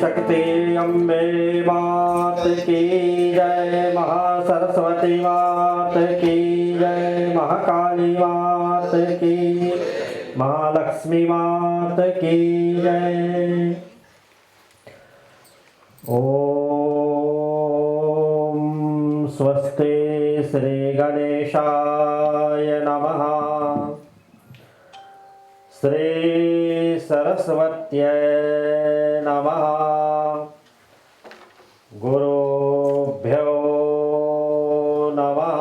शक्ति अम्बे मात की जय, महासरस्वती मात की जय, महाकाली मात की, महालक्ष्मी मात की जय। ओम स्वस्ति श्री गणेशाय नमः। श्री सरस्वत्यै नमः। गुरुभ्यो नमः।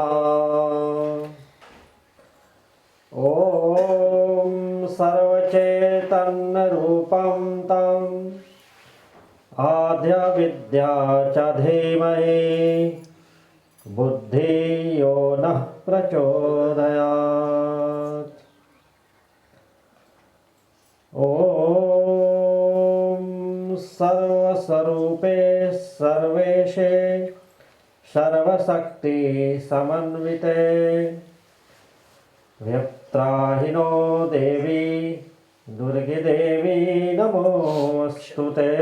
ओम सर्वचैतन्य रूपं तं आद्य विद्या च धीमहि बुद्धि यो नः प्रचोदयात्। ओम सर्वस्वरूपे सर्वेशे सर्वशक्ति समन्विते व्यत्राहिनो देवी दुर्गे देवी नमोस्तुते।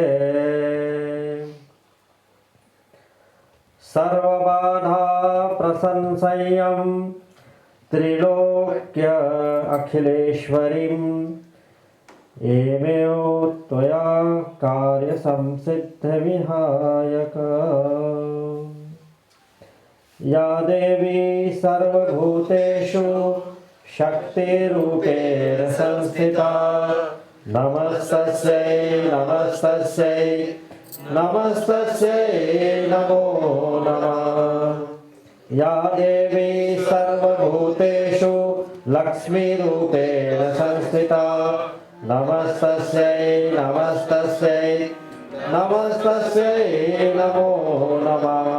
सर्वबाधा प्रशंसय्यं त्रिलोक्य अखिलेश्वरीं एमेव त्वया कार्य संसिद्धिविहायक। या देवी सर्वभूतेषु शक्तिरूपेण संस्थिता नमस्तस्यै नमस्तस्यै नमस्तस्यै नमो नमः। या देवी सर्वभूतेषु लक्ष्मीरूपेण संस्थिता नमस्तस्यै नमस्तस्यै नमस्तस्यै नमो नमः।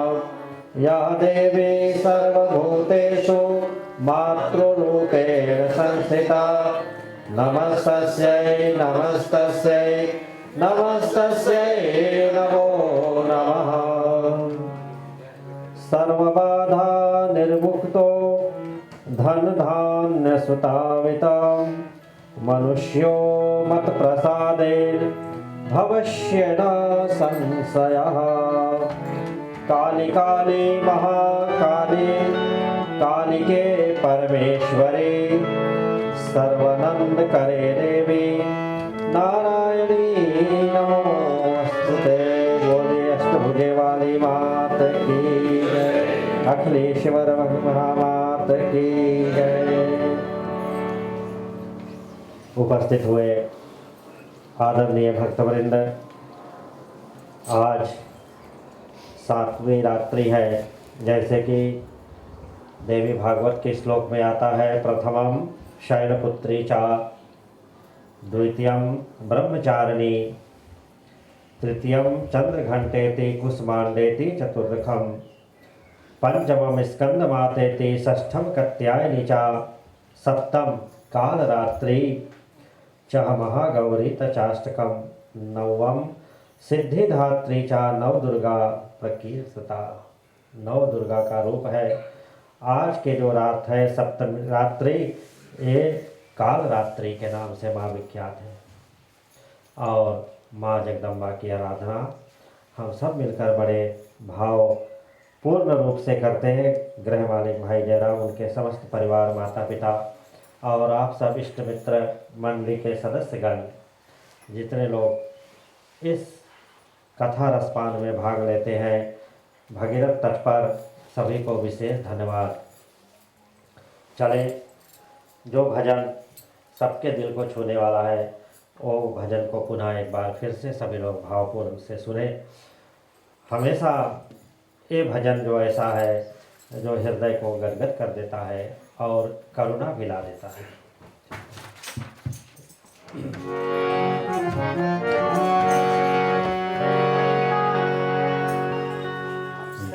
या देवी सर्वभूतेषु मातृरूपेण संस्थिता नमस्तस्यै नमस्तस्यै नमस्तस्यै नमो नमः। सर्वबाधा निर्मुक्तो धन धान्य सुताविता मनुष्यो मत प्रसादेन भवष्य न संशयः। काली काली महाकाली कालिके परमेश्वरी सर्वानंद करे देवी नारायणी नमोस्तुते। बोले अष्टभुजे वाली मात की जय, अखिलेश्वर महामात की जय। उपस्थित हुए आदरणीय भक्तवृंद, आज 7वीं रात्रि है। जैसे कि देवी भागवत के श्लोक में आता है, प्रथमम शयनपुत्री चा, द्वितीयम ब्रह्मचारिणी, तृतीयम चंद्रघंटेति कुसुमांडेति, चतुर्थकम पंचमम स्कंदमातेति, षष्ठम कात्यायनी चा, सप्तम कालरात्रि च महागौरी चाष्टकम, नवम सिद्धिधात्री चा, नव दुर्गा प्रकीर्तिता। नव दुर्गा का रूप है। आज के जो रात है सप्तमी रात्रि, ये काल रात्रि के नाम से माँ विख्यात है। और माँ जगदम्बा की आराधना हम सब मिलकर बड़े भाव पूर्ण रूप से करते हैं। गृह मालिक भाई जयराम, उनके समस्त परिवार, माता पिता और आप सब इष्ट मित्र मंडली के सदस्यगण, जितने लोग इस कथा रसपान में भाग लेते हैं, भगीरथ तट पर सभी को विशेष धन्यवाद। चले, जो भजन सबके दिल को छूने वाला है, वो भजन को पुनः एक बार फिर से सभी लोग भावपूर्ण से सुने। हमेशा ये भजन जो ऐसा है जो हृदय को गदगद कर देता है और करुणा भी ला देता है।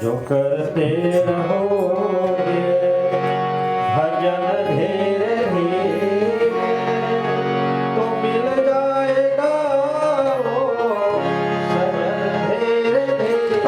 जो करते रहोगे भजन धीरे धीरे तो मिल जाएगा वो सजन धीरे धीरे।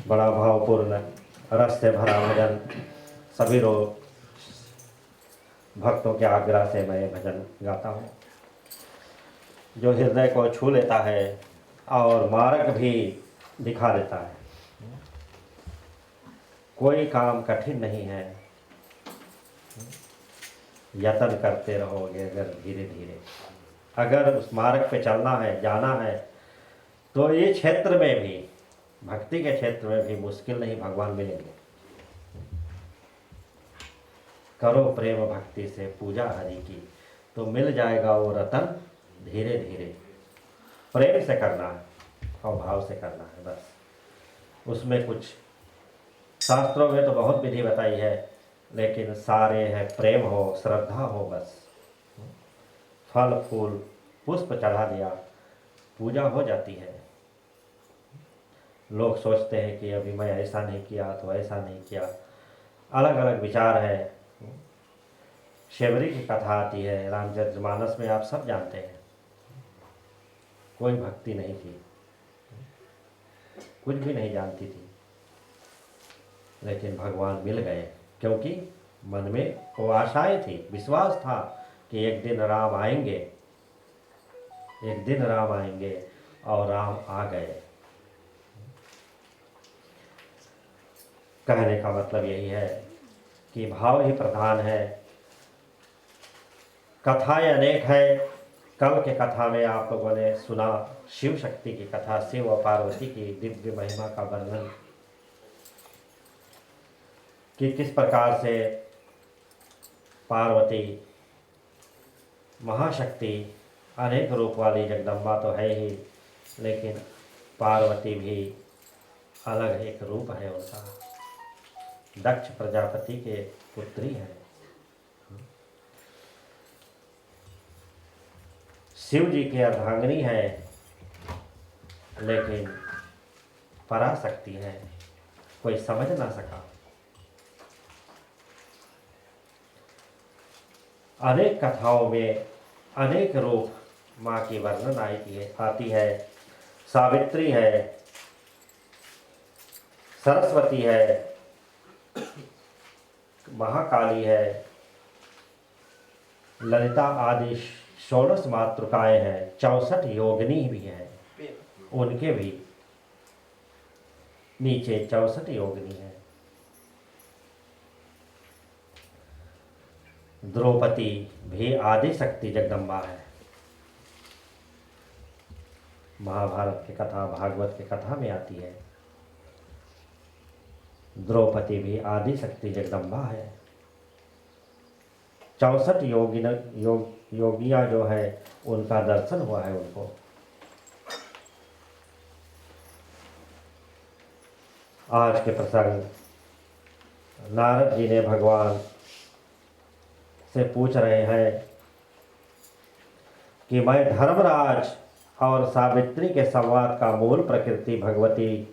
बड़ा भावपूर्ण रस से भरा भजन सभी रोज भक्तों के आग्रह से मैं भजन गाता हूँ, जो हृदय को छू लेता है और मार्ग भी दिखा देता है। कोई काम कठिन नहीं है, यत्न करते रहोगे अगर धीरे धीरे। अगर उस मार्ग पे चलना है, जाना है, तो ये क्षेत्र में भी, भक्ति के क्षेत्र में भी मुश्किल नहीं, भगवान मिलेंगे। करो प्रेम भक्ति से पूजा हरि की, तो मिल जाएगा वो रतन धीरे धीरे। प्रेम से करना है और भाव से करना है बस। उसमें कुछ शास्त्रों में तो बहुत विधि बताई है, लेकिन सारे हैं प्रेम हो, श्रद्धा हो बस। फल फूल पुष्प चढ़ा दिया, पूजा हो जाती है। लोग सोचते हैं कि अभी मैं ऐसा नहीं किया तो ऐसा नहीं किया, अलग अलग विचार है। शिवरी की कथा आती है रामचरितमानस में, आप सब जानते हैं। कोई भक्ति नहीं थी, कुछ भी नहीं जानती थी, लेकिन भगवान मिल गए, क्योंकि मन में वो आशाएं थी, विश्वास था कि एक दिन राम आएंगे, एक दिन राम आएंगे, और राम आ गए। कहने का मतलब यही है कि भाव ही प्रधान है। कथाएं अनेक है। कल के कथा में आप लोगों ने सुना शिव शक्ति की कथा, शिव और पार्वती की दिव्य महिमा का वर्णन, कि किस प्रकार से पार्वती महाशक्ति, अनेक रूप वाली जगदम्बा तो है ही, लेकिन पार्वती भी अलग एक रूप है उनका। दक्ष प्रजापति के पुत्री है। शिव जी की अर्धांगिनी है, लेकिन पराशक्ति है, कोई समझ ना सका। अनेक कथाओं में अनेक रूप माँ की वर्णन आती है। सावित्री है, सरस्वती है, महाकाली है, ललिता आदि 16 मातृकाएं हैं, 64 योगिनी भी हैं, उनके भी नीचे 64 योगिनी हैं। द्रौपदी भी आदि शक्ति जगदम्बा है। महाभारत की कथा, भागवत की कथा में आती है। द्रौपदी भी आदि शक्ति जगदम्बा है। 64 योगियां जो है, उनका दर्शन हुआ है उनको। आज के प्रसंग, नारद जी ने भगवान से पूछ रहे हैं कि मैं धर्मराज और सावित्री के संवाद का मूल प्रकृति भगवती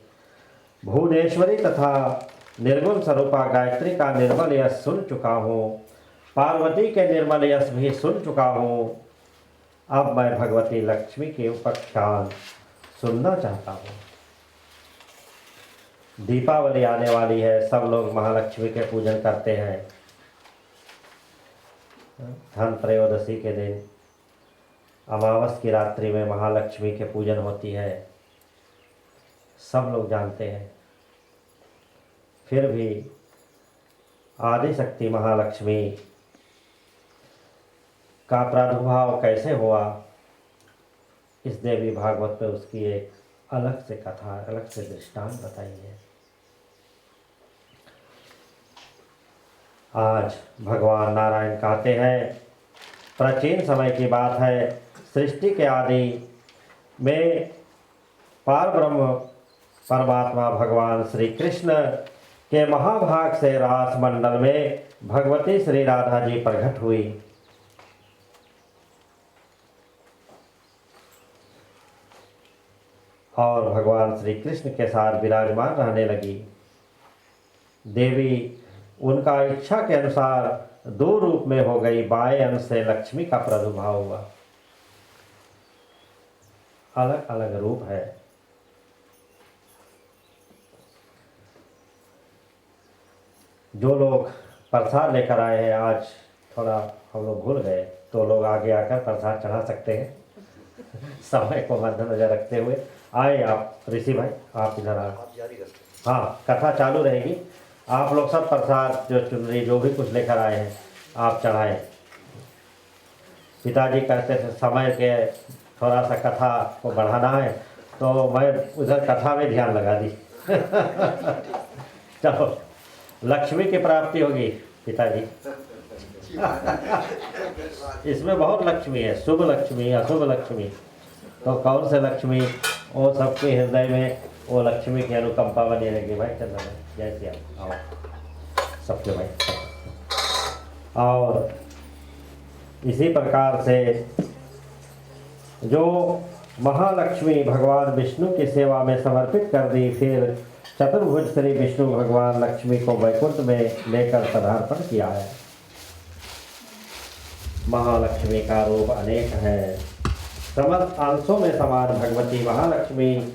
भुवनेश्वरी तथा निर्गुण स्वरूपा गायत्री का निर्मल यश सुन चुका हूँ, पार्वती के निर्मल यश भी सुन चुका हूँ। अब मैं भगवती लक्ष्मी के उपाख्यान सुनना चाहता हूँ। दीपावली आने वाली है, सब लोग महालक्ष्मी के पूजन करते हैं। धन त्रयोदशी के दिन, अमावस की रात्रि में महालक्ष्मी के पूजन होती है, सब लोग जानते हैं। फिर भी आदिशक्ति महालक्ष्मी का प्रादुर्भाव कैसे हुआ, इस देवी भागवत में उसकी एक अलग से कथा, अलग से दृष्टांत बताई है। आज भगवान नारायण कहते हैं, प्राचीन समय की बात है, सृष्टि के आदि में पार ब्रह्म परमात्मा भगवान श्री कृष्ण के महाभाग से रास मंडल में भगवती श्री राधा जी प्रकट हुई। और भगवान श्री कृष्ण के साथ विराजमान रहने लगी। देवी उनका इच्छा के अनुसार 2 रूप में हो गई। बाएं अंश से लक्ष्मी का प्रादुर्भाव हुआ। अलग अलग रूप है। जो लोग प्रसाद लेकर आए हैं, आज थोड़ा हम लोग भूल गए, तो लोग आगे आकर प्रसाद चढ़ा सकते हैं। समय को मद्देनजर रखते हुए आए आप ऋषि भाई, आप इधर आ। हाँ, कथा चालू रहेगी। आप लोग सब प्रसाद जो चुनरी जो भी कुछ लेकर आए हैं आप चढ़ाएं। पिताजी कहते थे समय के थोड़ा सा कथा को बढ़ाना है, तो मैं उधर कथा में ध्यान लगा दी। चलो, लक्ष्मी की प्राप्ति होगी पिताजी। इसमें बहुत लक्ष्मी है, शुभ लक्ष्मी, अशुभ लक्ष्मी। तो कौन से लक्ष्मी, वो सबके हृदय में वो लक्ष्मी की अनुकंपा बनी रहेगी। भाई चंदन जय श्री राम, आओ सबके भाई। और इसी प्रकार से जो महालक्ष्मी भगवान विष्णु की सेवा में समर्पित कर दी, फिर चतुर्भुज श्री विष्णु भगवान लक्ष्मी को वैकुंठ में लेकर पदार्पण किया है। महालक्ष्मी का रूप अनेक है, समस्त अंशों में समान भगवती महालक्ष्मी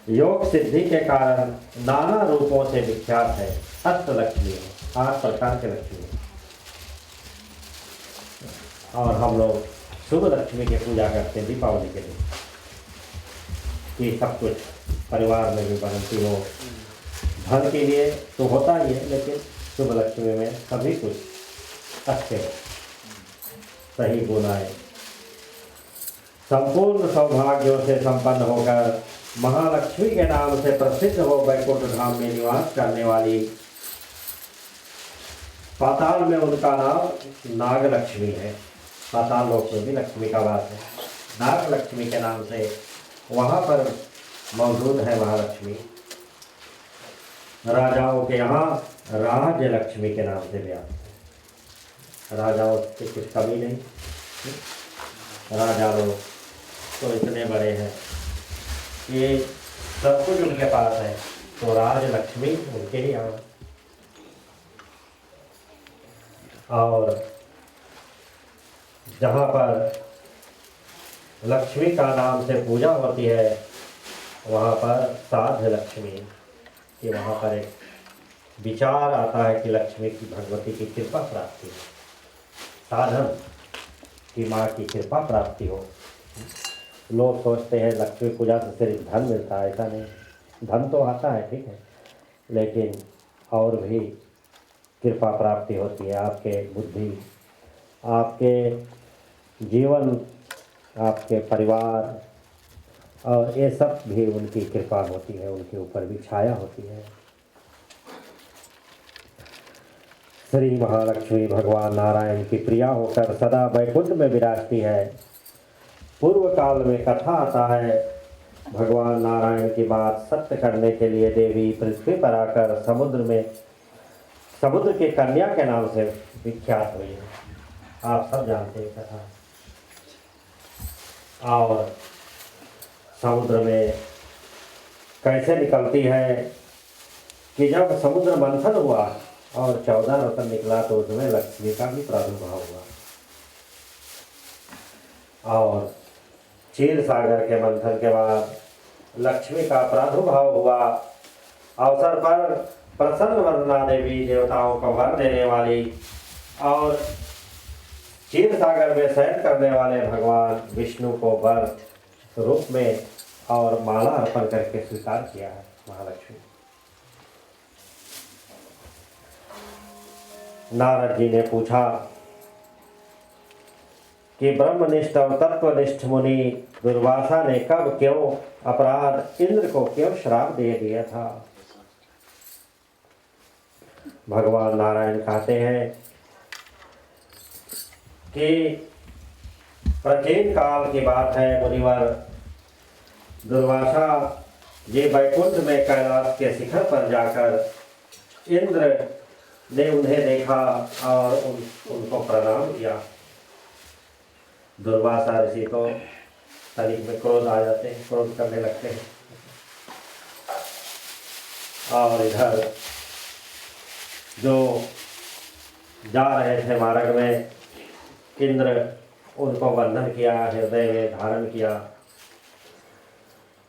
योग सिद्धि के कारण नाना रूपों से विख्यात है। अष्टलक्ष्मी, 8 प्रकार के लक्ष्मी। और हम लोग शुभ लक्ष्मी की पूजा करते हैं दीपावली के दिन, कि सब कुछ परिवार में भी बनती हो। धन के लिए तो होता ही है, लेकिन शुभ लक्ष्मी में सभी कुछ अच्छे हो, सही गुण आए। संपूर्ण सौभाग्यों से संपन्न होकर महालक्ष्मी के नाम से प्रसिद्ध हो वैकुंठ धाम में निवास करने वाली, पाताल में उनका नाम नागलक्ष्मी है। पाताल लोक में भी लक्ष्मी का वास है। नागलक्ष्मी के नाम से वहाँ पर मौजूद है महालक्ष्मी। राजाओं के यहाँ राज्य लक्ष्मी के नाम से भी आते हैं। राजाओं की कुछ कमी नहीं, राजा लोग तो इतने बड़े हैं कि सब कुछ उनके पास है, तो राज लक्ष्मी उनके ही यहाँ। और जहाँ पर लक्ष्मी का नाम से पूजा होती है, वहाँ पर साध्य लक्ष्मी, कि वहाँ पर एक विचार आता है कि लक्ष्मी की, भगवती की कृपा प्राप्ति हो, साधन कि माँ की कृपा प्राप्ति हो। लोग सोचते हैं लक्ष्मी पूजा से सिर्फ धन मिलता है, ऐसा नहीं। धन तो आता है, ठीक है, लेकिन और भी कृपा प्राप्ति होती है। आपके बुद्धि, आपके जीवन, आपके परिवार, और ये सब भी उनकी कृपा होती है, उनके ऊपर भी छाया होती है। श्री महालक्ष्मी भगवान नारायण की प्रिया होकर सदा वैकुंठ में विराजती है। पूर्व काल में कथा आता है, भगवान नारायण की बात सत्य करने के लिए देवी पृथ्वी पर आकर समुद्र की कन्या के नाम से विख्यात हुई है। आप सब जानते हैं कथा। और समुद्र में कैसे निकलती है कि जब समुद्र मंथन हुआ और 14 रत्न निकला, तो उसमें लक्ष्मी का भी प्रादुर्भाव हुआ। और क्षीर सागर के मंथन के बाद लक्ष्मी का प्रादुर्भाव हुआ। अवसर पर प्रसन्न वरना देवी, देवताओं को वर देने वाली और क्षीर सागर में शयन करने वाले भगवान विष्णु को वर रूप में और माला अर्पण करके स्वीकार किया है महालक्ष्मी। नारद जी ने पूछा कि ब्रह्मनिष्ठ और तत्वनिष्ठ मुनि दुर्वासा ने कब क्यों अपराध इंद्र को क्यों श्राप दे दिया था। भगवान नारायण कहते हैं कि प्राचीन काल की बात है, मुनिवर दुर्वासा ये वैकुंठ में कैलाश के शिखर पर जाकर इंद्र ने उन्हें देखा और उनको प्रणाम किया। दुर्वासा ऋषि तो तनिक में क्रोध आ जाते हैं, क्रोध करने लगते हैं। और इधर जो जा रहे थे मार्ग में, इंद्र उनको वंदन किया, हृदय में धारण किया।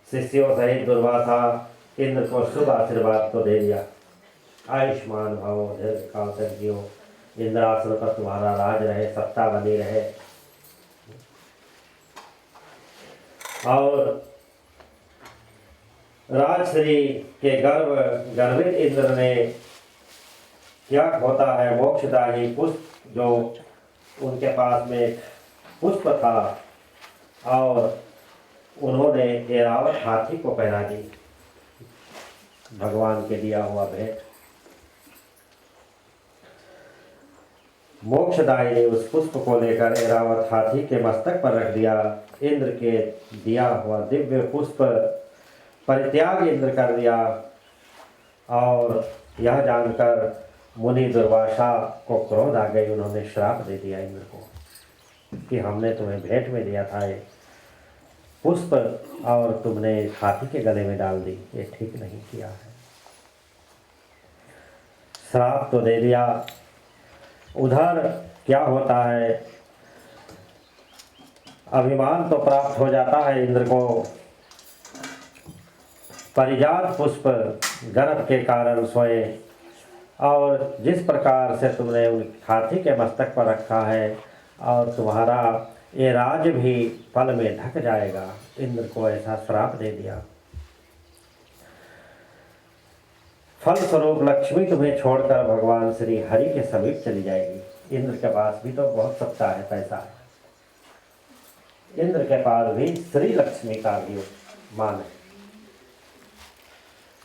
शिष्यों सहित दुर्वासा इंद्र को शुभ आशीर्वाद तो दे दिया, आयुष्मान भव, दीर्घ काल तक जियो, इंद्रासन पर तुम्हारा राज रहे, सत्ता बनी रहे। और राजश्री के गर्वित इंद्र ने क्या होता है मोक्षदायी पुष्प, जो उनके पास में एक पुष्प था, और उन्होंने ऐरावत हाथी को पहना दी, भगवान के दिया हुआ भेंट। मोक्षदायी ने उस पुष्प को लेकर ऐरावत हाथी के मस्तक पर रख दिया। इंद्र के दिया हुआ दिव्य पुष्प परित्याग इंद्र कर दिया, और यह जानकर मुनि दुर्वासा को क्रोध आ गई। उन्होंने श्राप दे दिया इंद्र को कि हमने तुम्हें भेंट में दिया था ये पुष्प, और तुमने हाथी के गले में डाल दी, ये ठीक नहीं किया है। श्राप तो दे दिया। उधर क्या होता है, अभिमान तो प्राप्त हो जाता है इंद्र को। परिजात पुष्प गर्भ के कारण सोए, और जिस प्रकार से तुमने उन हाथी के मस्तक पर रखा है, और तुम्हारा ये राज भी पल में ढक जाएगा। इंद्र को ऐसा श्राप दे दिया। फलस्वरूप लक्ष्मी तुम्हें छोड़कर भगवान श्री हरि के समीप चली जाएगी। इंद्र के पास भी तो बहुत सत्ता है, पैसा है। इंद्र के पास भी श्री लक्ष्मी का भी मान है।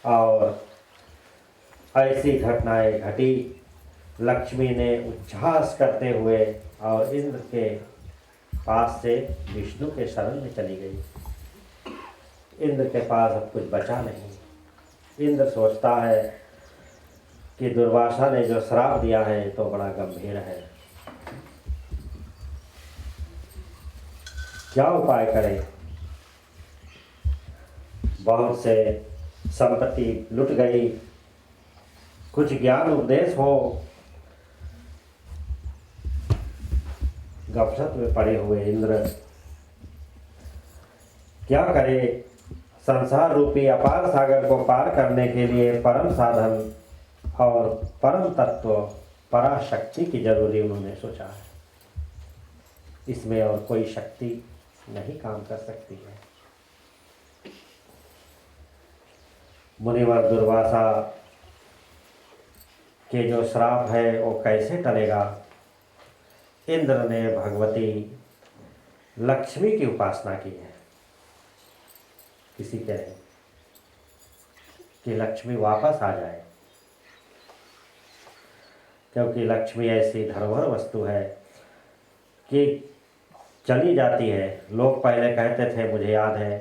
और ऐसी घटनाएं घटी। लक्ष्मी ने उच्छ्वास करते हुए और इंद्र के पास से विष्णु के शरण में चली गई। इंद्र के पास अब कुछ बचा नहीं। इंद्र सोचता है कि दुर्वासा ने जो श्राप दिया है तो बड़ा गंभीर है, क्या उपाय करें। बहुत से संपत्ति लुट गई, कुछ ज्ञान उपदेश हो, गपशप में पड़े हुए इंद्र क्या करे। संसार रूपी अपार सागर को पार करने के लिए परम साधन और परम तत्व पराशक्ति की जरूरी उन्होंने सोचा है। इसमें और कोई शक्ति नहीं काम कर सकती है। मुनिवर दुर्वासा के जो श्राप है वो कैसे टलेगा। इंद्र ने भगवती लक्ष्मी की उपासना की है, किसी के नहीं, कि लक्ष्मी वापस आ जाए, क्योंकि लक्ष्मी ऐसी धरोहर वस्तु है कि चली जाती है। लोग पहले कहते थे, मुझे याद है,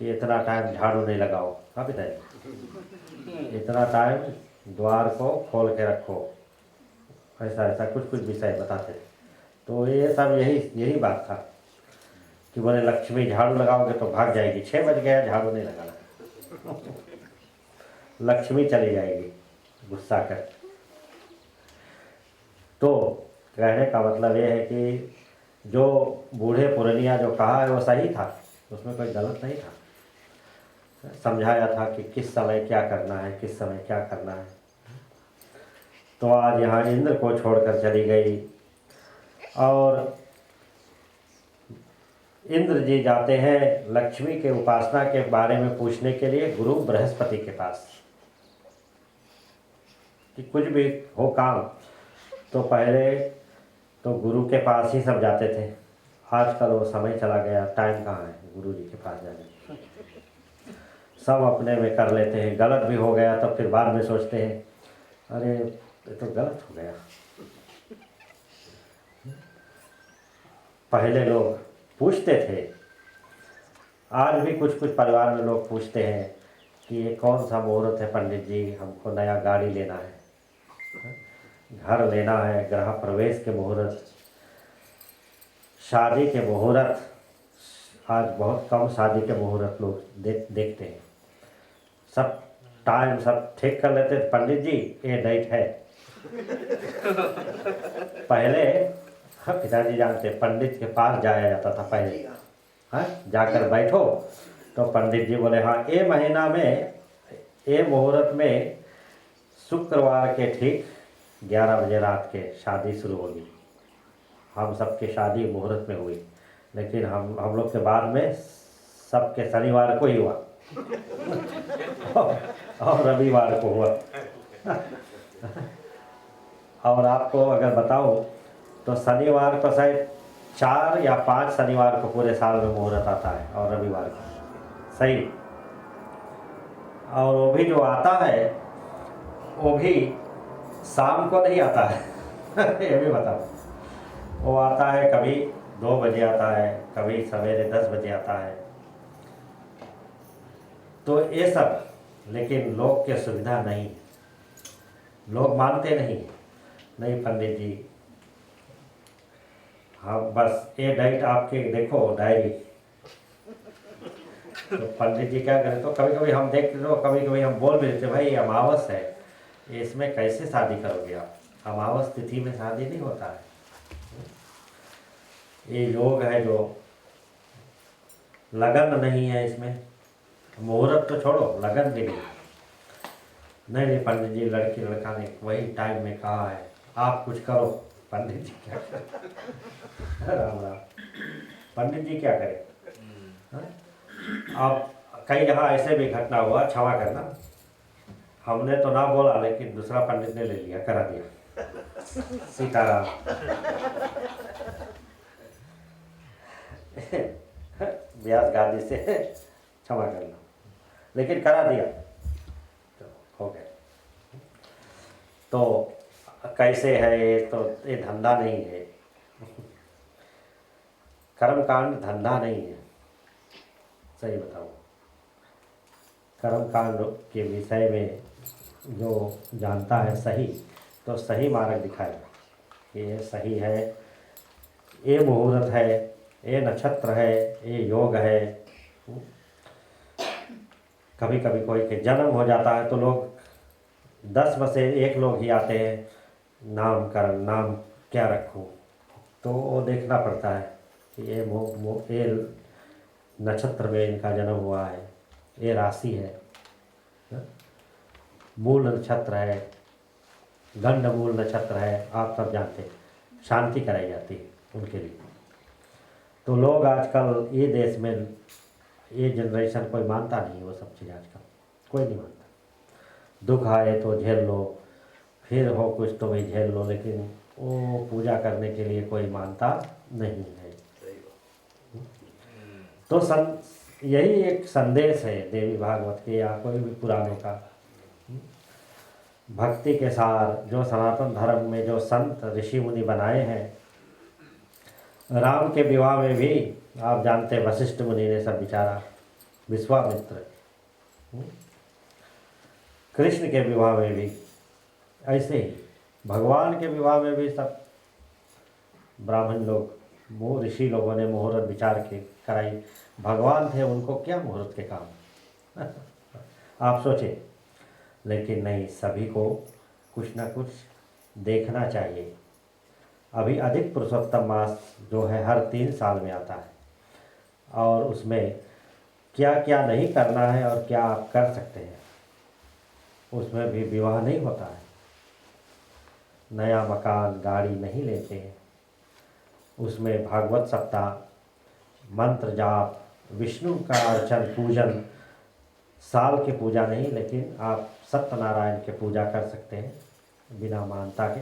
कि इतना टाइम झाड़ू नहीं लगाओ, हाँ पिताजी, इतना टाइम द्वार को खोल के रखो, ऐसा ऐसा कुछ कुछ विषय बताते थे। तो ये सब यही बात था कि बोले लक्ष्मी झाड़ू लगाओगे तो भाग जाएगी। 6 बज गया, झाड़ू नहीं लगाना, लक्ष्मी चली जाएगी गुस्सा कर। तो कहने का मतलब ये है कि जो बूढ़े पुरनिया जो कहा है वो सही था, उसमें कोई गलत नहीं था। समझाया था कि किस समय क्या करना है, किस समय क्या करना है। तो आज यहाँ इंद्र को छोड़कर चली गई, और इंद्र जी जाते हैं लक्ष्मी के उपासना के बारे में पूछने के लिए गुरु बृहस्पति के पास, कि कुछ भी हो काम। तो पहले तो गुरु के पास ही सब जाते थे, आजकल वो समय चला गया, टाइम कहाँ है गुरु जी के पास जाने। सब अपने में कर लेते हैं, गलत भी हो गया तो फिर बाद में सोचते हैं अरे ये तो गलत हो गया। पहले लोग पूछते थे, आज भी कुछ कुछ परिवार में लोग पूछते हैं कि ये कौन सा मुहूर्त है पंडित जी, हमको नया गाड़ी लेना है, घर लेना है, गृह प्रवेश के मुहूर्त, शादी के मुहूर्त। आज बहुत कम शादी के मुहूर्त लोग देखते हैं। सब टाइम सब ठीक कर लेते, पंडित जी ये डेट है। पहले पिताजी जानते, पंडित के पास जाया जाता था पहले, हाँ जाकर बैठो तो पंडित जी बोले हाँ ये महीना में ये मुहूर्त में शुक्रवार के ठीक 11 बजे रात के शादी शुरू होगी। हम सबके शादी मुहूर्त में हुई, लेकिन हम लोग के बाद में सबके शनिवार को ही हुआ और रविवार को हुआ। और आपको अगर बताऊं तो शनिवार को शायद 4 या 5 शनिवार को पूरे साल में मुहूर्त आता है, और रविवार को सही। और वो भी जो आता है वो भी शाम को नहीं आता है ये भी बताओ। वो आता है कभी 2 बजे आता है, कभी सवेरे 10 बजे आता है। तो ये सब, लेकिन लोग के सुविधा नहीं, लोग मानते नहीं पंडित जी, हम बस ये डाइट आपके देखो डायरी। तो पंडित जी क्या करें, तो कभी कभी हम देखते हो, कभी कभी हम बोल भी देते भाई अमावस है, इसमें कैसे शादी करोगे आप, अमावस तिथि में शादी नहीं होता है। ये योग है जो लगन नहीं है इसमें, मुहूर्त तो छोड़ो, लगन भी नहीं पंडित जी, लड़की लड़का ने वही टाइम में कहा है, आप कुछ करो। पंडित जी क्या करें राम राम, पंडित जी क्या करें। अब कई जगह ऐसे भी घटना हुआ, क्षमा करना, हमने तो ना बोला लेकिन दूसरा पंडित ने ले लिया, करा दिया। सीताराम व्यास गादी से क्षमा करना, लेकिन करा दिया तो हो गया। तो कैसे है ये, तो ये धंधा नहीं है, कर्मकांड धंधा नहीं है, सही बताओ। कर्मकांड के विषय में जो जानता है सही, तो सही मार्ग दिखाएगा कि ये सही है, ये मुहूर्त है, ये नक्षत्र है, ये योग है। कभी कभी कोई के जन्म हो जाता है तो लोग 10 में से 1 लोग ही आते हैं, नामकरण, नाम क्या रखूं, तो वो देखना पड़ता है कि ये नक्षत्र में इनका जन्म हुआ है, ये राशि है, मूल नक्षत्र है, गंड मूल नक्षत्र है, आप सब जानते हैं, शांति कराई जाती है उनके लिए। तो लोग आजकल ये देश में, ये जनरेशन कोई मानता नहीं वो सब चीज़, आजकल कोई नहीं मानता। दुख आए तो झेल लो, फिर हो कुछ तो भी झेल लो, लेकिन वो पूजा करने के लिए कोई मानता नहीं है। तो यही एक संदेश है देवी भागवत के या कोई भी पुराणों का, भक्ति के सार जो सनातन धर्म में जो संत ऋषि मुनि बनाए हैं। राम के विवाह में भी आप जानते हैं वशिष्ठ मुनि ने सब विचारा, विश्वामित्र। कृष्ण के विवाह में भी ऐसे ही, भगवान के विवाह में भी सब ब्राह्मण लोग, वो ऋषि लोगों ने मुहूर्त विचार के कराई। भगवान थे, उनको क्या मुहूर्त के काम आप सोचें। लेकिन नहीं, सभी को कुछ ना कुछ देखना चाहिए। अभी अधिक पुरुषोत्तम मास जो है हर 3 साल में आता है, और उसमें क्या क्या नहीं करना है और क्या आप कर सकते हैं, उसमें भी विवाह नहीं होता है, नया मकान गाड़ी नहीं लेते हैं, उसमें भागवत सप्ताह, मंत्र जाप, विष्णु का अर्चन पूजन, साल की पूजा नहीं, लेकिन आप सत्यनारायण के पूजा कर सकते हैं बिना मानता के,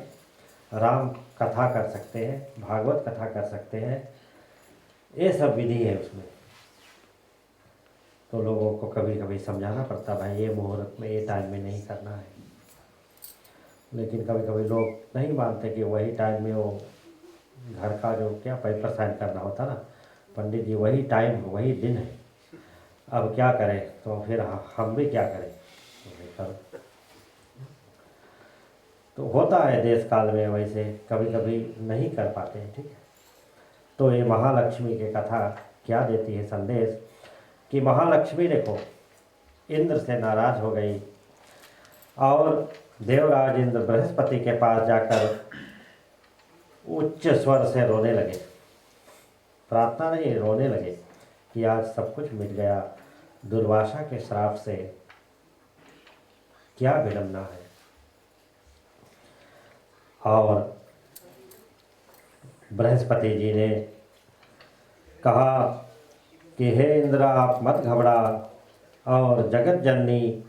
राम कथा कर सकते हैं, भागवत कथा कर सकते हैं, ये सब विधि है उसमें। तो लोगों को कभी कभी समझाना पड़ता, भाई ये मुहूर्त में, ये टाइम में नहीं करना है। लेकिन कभी कभी लोग नहीं मानते कि वही टाइम में वो घर का जो क्या पेपर साइन करना होता ना, पंडित जी वही टाइम, वही दिन है, अब क्या करें। तो फिर हम भी क्या करें, तो होता है देश काल में वैसे, कभी कभी नहीं कर पाते हैं, ठीक है। तो ये महालक्ष्मी की कथा क्या देती है संदेश, कि महालक्ष्मी देखो इंद्र से नाराज हो गई, और देवराज इंद्र बृहस्पति के पास जाकर उच्च स्वर से रोने लगे, प्रार्थना नहीं, रोने लगे कि आज सब कुछ मिट गया, दुर्वासा के श्राप से क्या विडंबना है। और बृहस्पति जी ने कहा कि हे इंद्र, आप मत घबरा और जगत जननी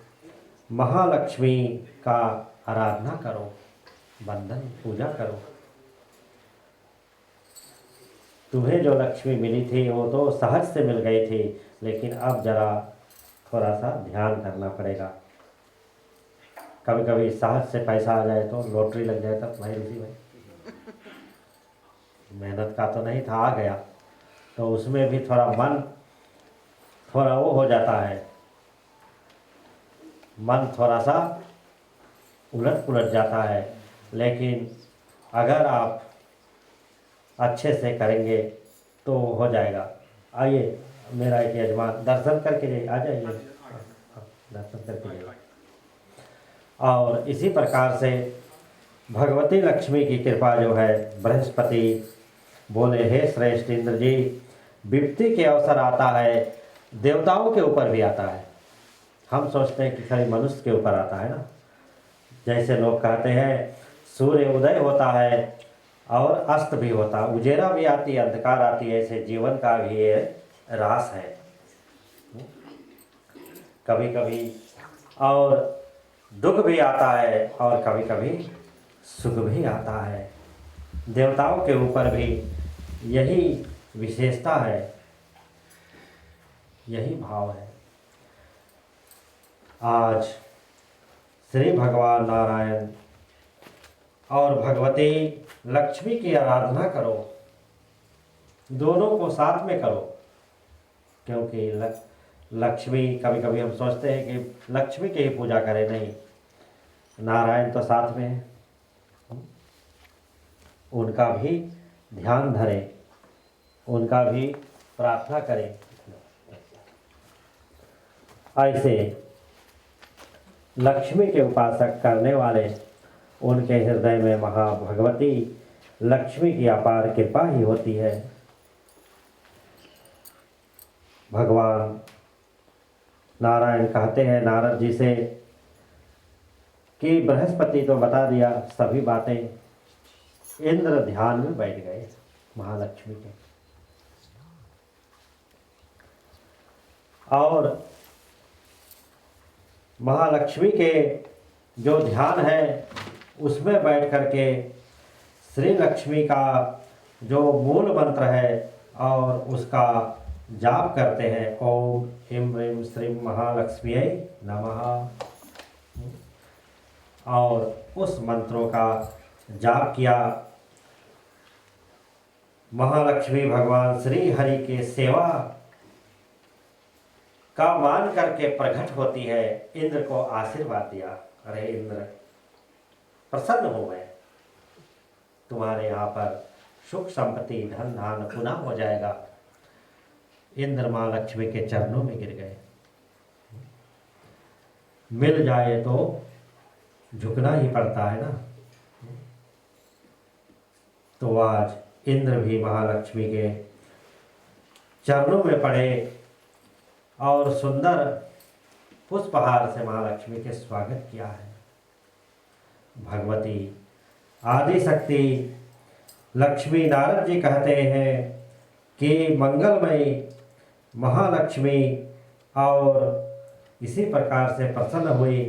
महालक्ष्मी का आराधना करो, वंदन पूजा करो। तुम्हें जो लक्ष्मी मिली थी वो तो सहज से मिल गई थी, लेकिन अब जरा थोड़ा सा ध्यान करना पड़ेगा। कभी कभी सहज से पैसा आ जाए तो लॉटरी लग जाए तब भाई ऋषि भाई, मेहनत का तो नहीं था, आ गया तो उसमें भी थोड़ा मन थोड़ा वो हो जाता है, मन थोड़ा सा उलट पुलट जाता है। लेकिन अगर आप अच्छे से करेंगे तो हो जाएगा। आइए, मेरा एक यजमान दर्शन करके जाइए, आ जाइए, दर्शन करके जाइए। और इसी प्रकार से भगवती लक्ष्मी की कृपा जो है, बृहस्पति बोले हे श्रेष्ठ इंद्र जी, विपत्ति के अवसर आता है, देवताओं के ऊपर भी आता है। हम सोचते हैं कि खाली मनुष्य के ऊपर आता है ना, जैसे लोग कहते हैं सूर्य उदय होता है और अस्त भी होता है, उजेरा भी आती है, अंधकार आती है, ऐसे जीवन का भी ये रास है कभी कभी, और दुख भी आता है और कभी कभी सुख भी आता है। देवताओं के ऊपर भी यही विशेषता है, यही भाव है। आज श्री भगवान नारायण और भगवती लक्ष्मी की आराधना करो, दोनों को साथ में करो। क्योंकि लक्ष्मी, कभी कभी हम सोचते हैं कि लक्ष्मी की ही पूजा करें, नहीं, नारायण तो साथ में है, उनका भी ध्यान धरें, उनका भी प्रार्थना करें। ऐसे लक्ष्मी के उपासक करने वाले, उनके हृदय में महाभगवती लक्ष्मी की अपार कृपा ही होती है। भगवान नारायण कहते हैं नारद जी से कि बृहस्पति तो बता दिया सभी बातें, इंद्र ध्यान में बैठ गए महालक्ष्मी के। और महालक्ष्मी के जो ध्यान है उसमें बैठ करके श्री लक्ष्मी का जो मूल मंत्र है और उसका जाप करते हैं, ओम ह्रीं ह्रीं श्रीं महालक्ष्म्यै नमः, और उस मंत्रों का जाप किया। महालक्ष्मी भगवान श्री हरि के सेवा का मान करके प्रकट होती है, इंद्र को आशीर्वाद दिया, अरे इंद्र प्रसन्न हो गए, तुम्हारे यहाँ पर सुख संपत्ति धन धान पुनः हो जाएगा। इंद्र माँ लक्ष्मी के चरणों में गिर गए। मिल जाए तो झुकना ही पड़ता है ना। तो आज इंद्र भी महालक्ष्मी के चरणों में पड़े और सुंदर पुष्पहार से महालक्ष्मी के स्वागत किया है। भगवती आदि शक्ति लक्ष्मी नारद जी कहते हैं कि मंगलमयी महालक्ष्मी और इसी प्रकार से प्रसन्न हुई,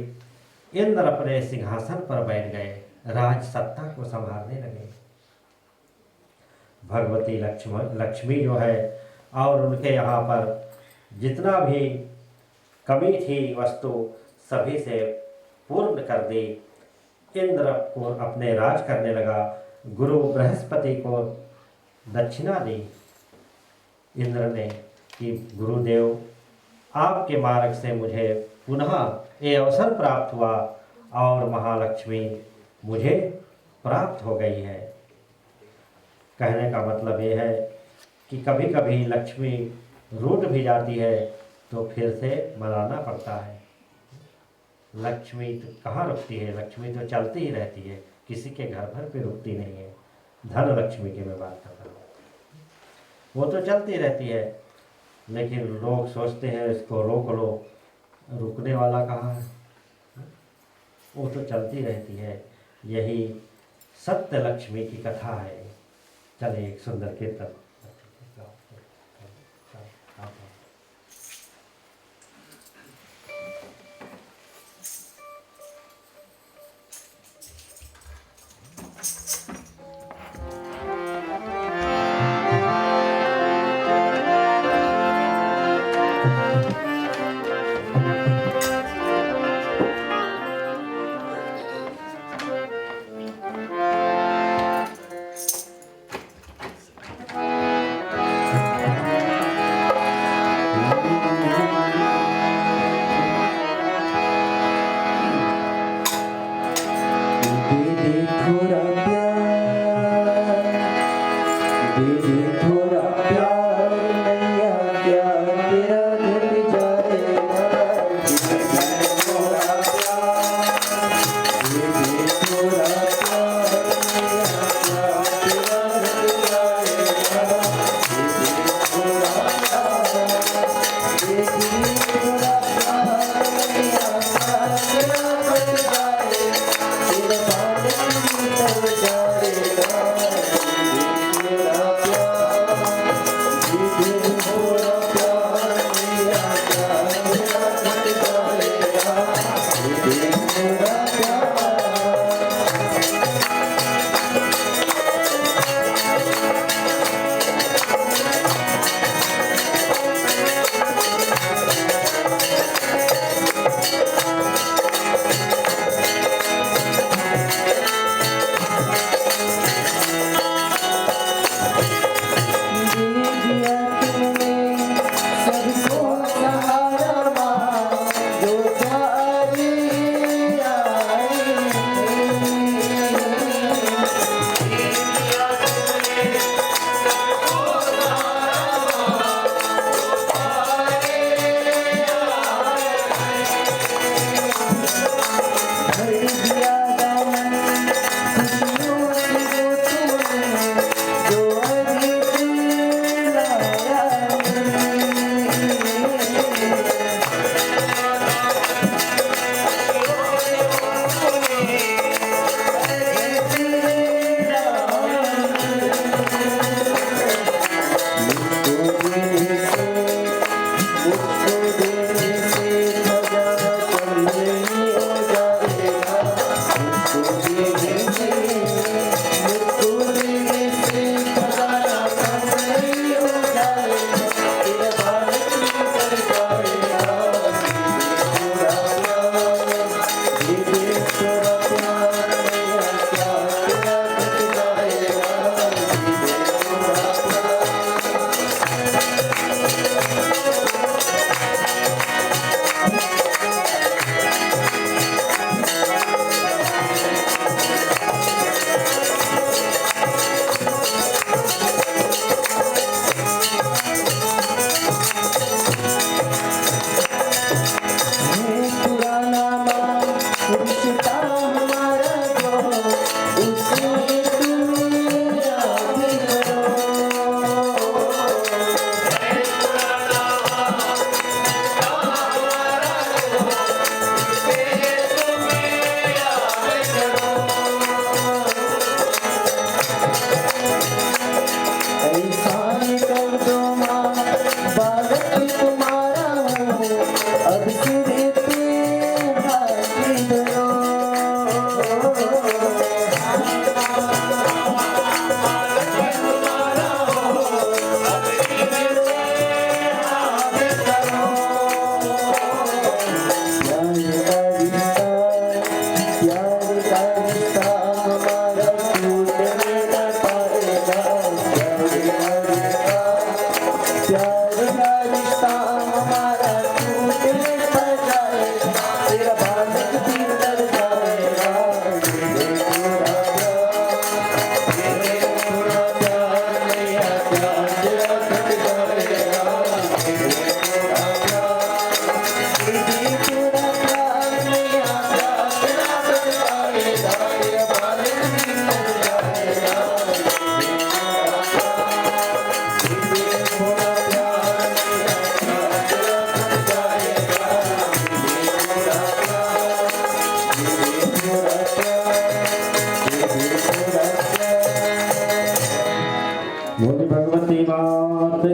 इंद्र अपने सिंहासन पर बैठ गए, राज सत्ता को संभालने लगे। भगवती लक्ष्मी जो है और उनके यहाँ पर जितना भी कमी थी वस्तु सभी से पूर्ण कर दी। इंद्र को अपने राज करने लगा, गुरु बृहस्पति को दक्षिणा दी इंद्र ने कि गुरुदेव आपके मार्ग से मुझे पुनः ये अवसर प्राप्त हुआ और महालक्ष्मी मुझे प्राप्त हो गई है। कहने का मतलब ये है कि कभी कभी लक्ष्मी रूठ भी जाती है तो फिर से मनाना पड़ता है। लक्ष्मी तो कहाँ रुकती है, लक्ष्मी तो चलती ही रहती है, किसी के घर भर पे रुकती नहीं है। धन लक्ष्मी की मैं बात करता हूँ, वो तो चलती रहती है, लेकिन लोग सोचते हैं इसको रोक लो, रुकने वाला कहाँ है, वो तो चलती रहती है। यही सत्य लक्ष्मी की कथा है। चलिए एक सुंदर कीर्तन।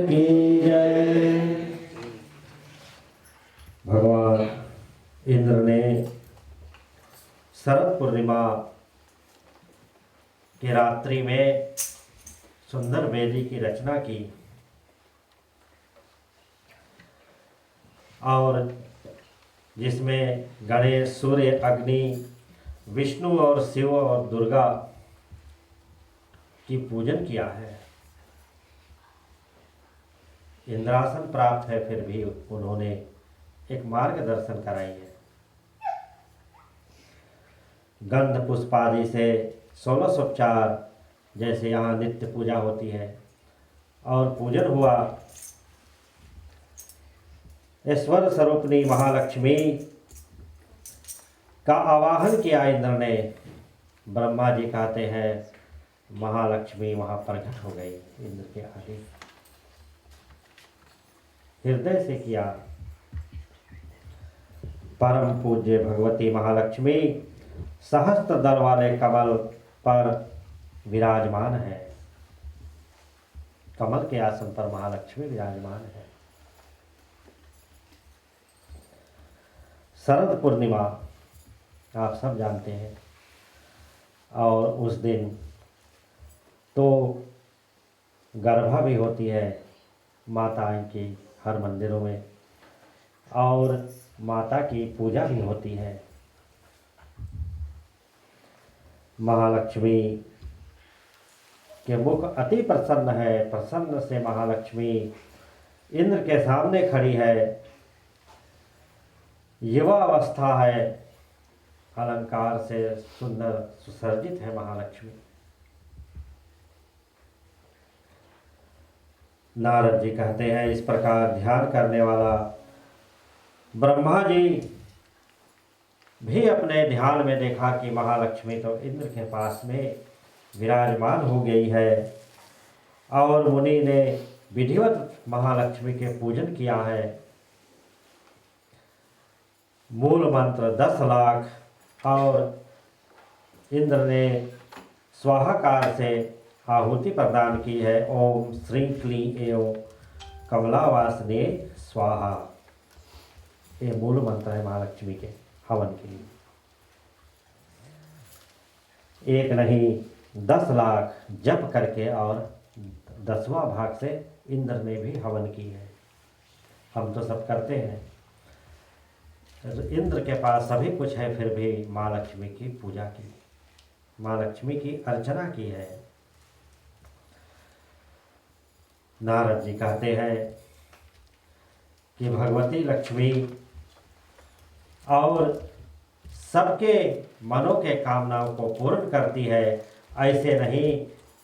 की जय। भगवान इंद्र ने शरद पूर्णिमा की रात्रि में सुंदर वेदी की रचना की और जिसमें गणेश, सूर्य, अग्नि, विष्णु और शिव और दुर्गा की पूजन किया है। इंद्रासन प्राप्त है, फिर भी उन्होंने एक मार्गदर्शन कराई है। गंध पुष्प आदि से 16 जैसे यहाँ नित्य पूजा होती है और पूजन हुआ। ईश्वर स्वरूपनी महालक्ष्मी का आवाहन किया इंद्र ने। ब्रह्मा जी कहते हैं महालक्ष्मी वहाँ प्रकट हो गई इंद्र के आगे, हृदय से किया। परम पूज्य भगवती महालक्ष्मी सहस्त्र दल वाले कमल पर विराजमान है। कमल के आसन पर महालक्ष्मी विराजमान है। शरद पूर्णिमा आप सब जानते हैं, और उस दिन तो गरबा भी होती है माताएं की हर मंदिरों में, और माता की पूजा भी होती है। महालक्ष्मी के मुख अति प्रसन्न है। प्रसन्न से महालक्ष्मी इंद्र के सामने खड़ी है। युवा अवस्था है, अलंकार से सुंदर सुसज्जित है महालक्ष्मी। नारद जी कहते हैं इस प्रकार ध्यान करने वाला ब्रह्मा जी भी अपने ध्यान में देखा कि महालक्ष्मी तो इंद्र के पास में विराजमान हो गई है, और मुनि ने विधिवत महालक्ष्मी के पूजन किया है। मूल मंत्र 10 लाख और इंद्र ने स्वाहाकार से आहुति प्रदान की है। ओम श्री क्ली एवं कमलावासने स्वाहा, ये मूल मंत्र है महालक्ष्मी के हवन के लिए। एक नहीं 10 लाख जप करके और 10वां भाग से इंद्र ने भी हवन की है। हम तो सब करते हैं। तो इंद्र के पास सभी कुछ है, फिर भी माँ लक्ष्मी की पूजा की, माँ लक्ष्मी की अर्चना की है। नारद जी कहते हैं कि भगवती लक्ष्मी और सबके मनों के कामनाओं को पूर्ण करती है। ऐसे नहीं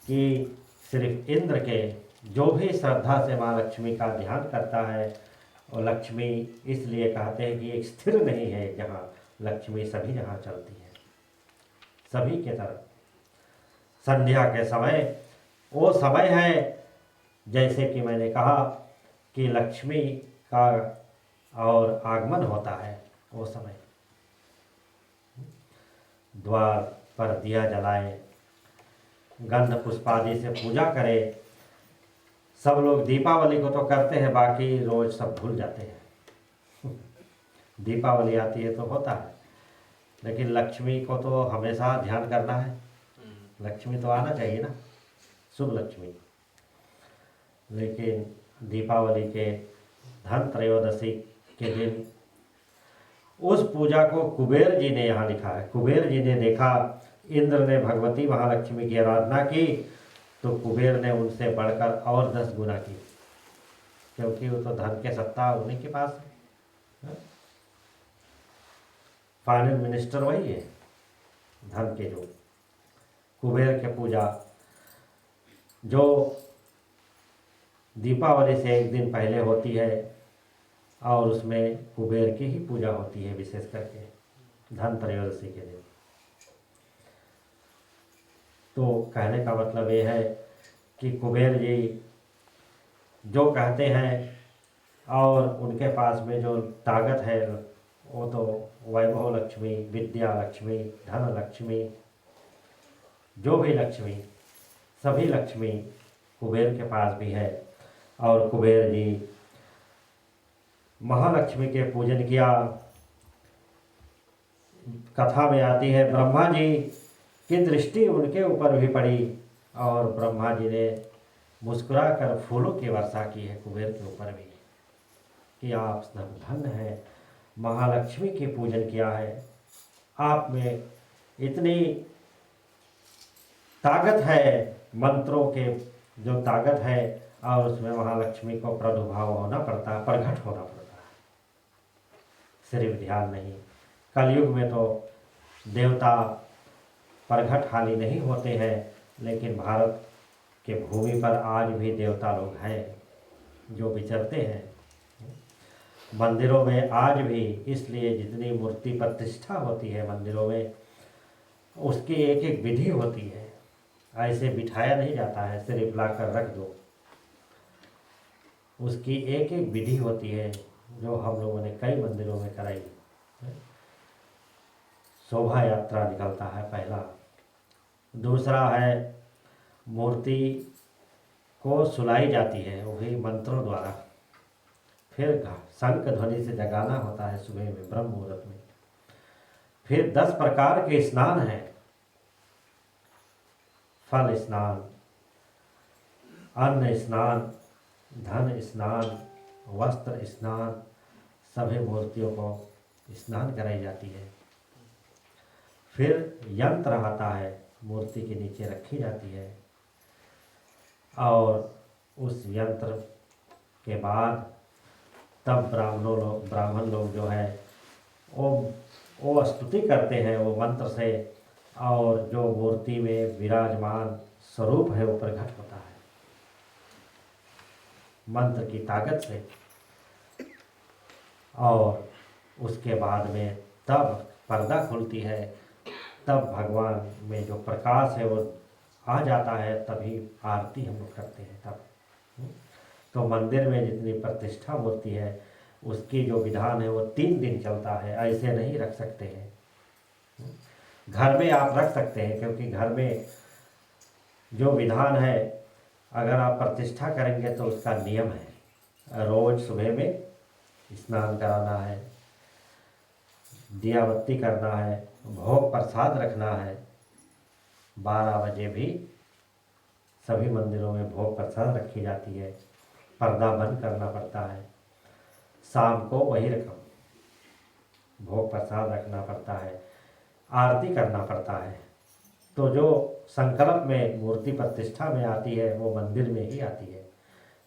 कि सिर्फ इंद्र के, जो भी श्रद्धा से माँ लक्ष्मी का ध्यान करता है, और लक्ष्मी इसलिए कहते हैं कि एक स्थिर नहीं है, जहाँ लक्ष्मी सभी जहाँ चलती है, सभी के तरफ। संध्या के समय वो समय है, जैसे कि मैंने कहा कि लक्ष्मी का और आगमन होता है, वो समय। द्वार पर दिया जलाए, गंध पुष्प आदि से पूजा करे। सब लोग दीपावली को तो करते हैं, बाकी रोज सब भूल जाते हैं। दीपावली आती है तो होता है, लेकिन लक्ष्मी को तो हमेशा ध्यान करना है। लक्ष्मी तो आना चाहिए ना, शुभ लक्ष्मी। लेकिन दीपावली के धन त्रयोदशी के दिन उस पूजा को कुबेर जी ने यहाँ लिखा है। कुबेर जी ने देखा इंद्र ने भगवती महालक्ष्मी की आराधना की, तो कुबेर ने उनसे बढ़कर और 10 गुना की, क्योंकि वो तो धन के सत्ता उन्हीं के पास है। फाइनल मिनिस्टर वही है धन के। जो कुबेर के पूजा जो दीपावली से एक दिन पहले होती है, और उसमें कुबेर की ही पूजा होती है, विशेष करके धन त्रयोदशी के दिन। तो कहने का मतलब ये है कि कुबेर जी जो कहते हैं, और उनके पास में जो ताकत है, वो तो वैभव लक्ष्मी, विद्या लक्ष्मी, धन लक्ष्मी, जो भी लक्ष्मी, सभी लक्ष्मी कुबेर के पास भी है। और कुबेर जी। महालक्ष्मी के पूजन किया। कथा में आती है ब्रह्मा जी की दृष्टि उनके ऊपर भी पड़ी और ब्रह्मा जी ने मुस्कुरा कर फूलों की वर्षा की है कुबेर के ऊपर भी कि आप धन्य है, महालक्ष्मी की पूजन किया है, आप में इतनी ताकत है, मंत्रों के जो ताकत है, और उसमें महालक्ष्मी को प्रादुर्भाव होना पड़ता है, प्रकट होना पड़ता है, सिर्फ ध्यान नहीं। कलयुग में तो देवता प्रकट हानि नहीं होते हैं, लेकिन भारत के भूमि पर आज भी देवता लोग हैं जो विचरते हैं मंदिरों में आज भी। इसलिए जितनी मूर्ति प्रतिष्ठा होती है मंदिरों में, उसकी एक एक विधि होती है, ऐसे बिठाया नहीं जाता है सिर्फ लाकर रख दो। उसकी एक एक विधि होती है जो हम लोगों ने कई मंदिरों में कराई। शोभा यात्रा निकलता है पहला। दूसरा है मूर्ति को सुलाई जाती है वही मंत्रों द्वारा, फिर शंख ध्वनि से जगाना होता है सुबह में ब्रह्म मुहूर्त में। फिर 10 प्रकार के स्नान हैं, फल स्नान, अन्न स्नान, धन स्नान, वस्त्र स्नान, सभी मूर्तियों को स्नान कराई जाती है। फिर यंत्र आता है, मूर्ति के नीचे रखी जाती है, और उस यंत्र के बाद तब ब्राह्मण लोग जो है वो स्तुति करते हैं वो मंत्र से, और जो मूर्ति में विराजमान स्वरूप है वो प्रकट होता है मंत्र की ताकत से। और उसके बाद में तब पर्दा खुलती है, तब भगवान में जो प्रकाश है वो आ जाता है, तभी आरती हम लोग करते हैं तब। तो मंदिर में जितनी प्रतिष्ठा मूर्ति है उसकी जो विधान है वो 3 दिन चलता है, ऐसे नहीं रख सकते हैं। घर में आप रख सकते हैं, क्योंकि घर में जो विधान है अगर आप प्रतिष्ठा करेंगे तो उसका नियम है, रोज सुबह में स्नान कराना है, दिया बत्ती करना है, भोग प्रसाद रखना है। 12 बजे भी सभी मंदिरों में भोग प्रसाद रखी जाती है, पर्दा बंद करना पड़ता है, शाम को वही रकम भोग प्रसाद रखना पड़ता है, आरती करना पड़ता है। तो जो संकल्प में मूर्ति प्रतिष्ठा में आती है वो मंदिर में ही आती है।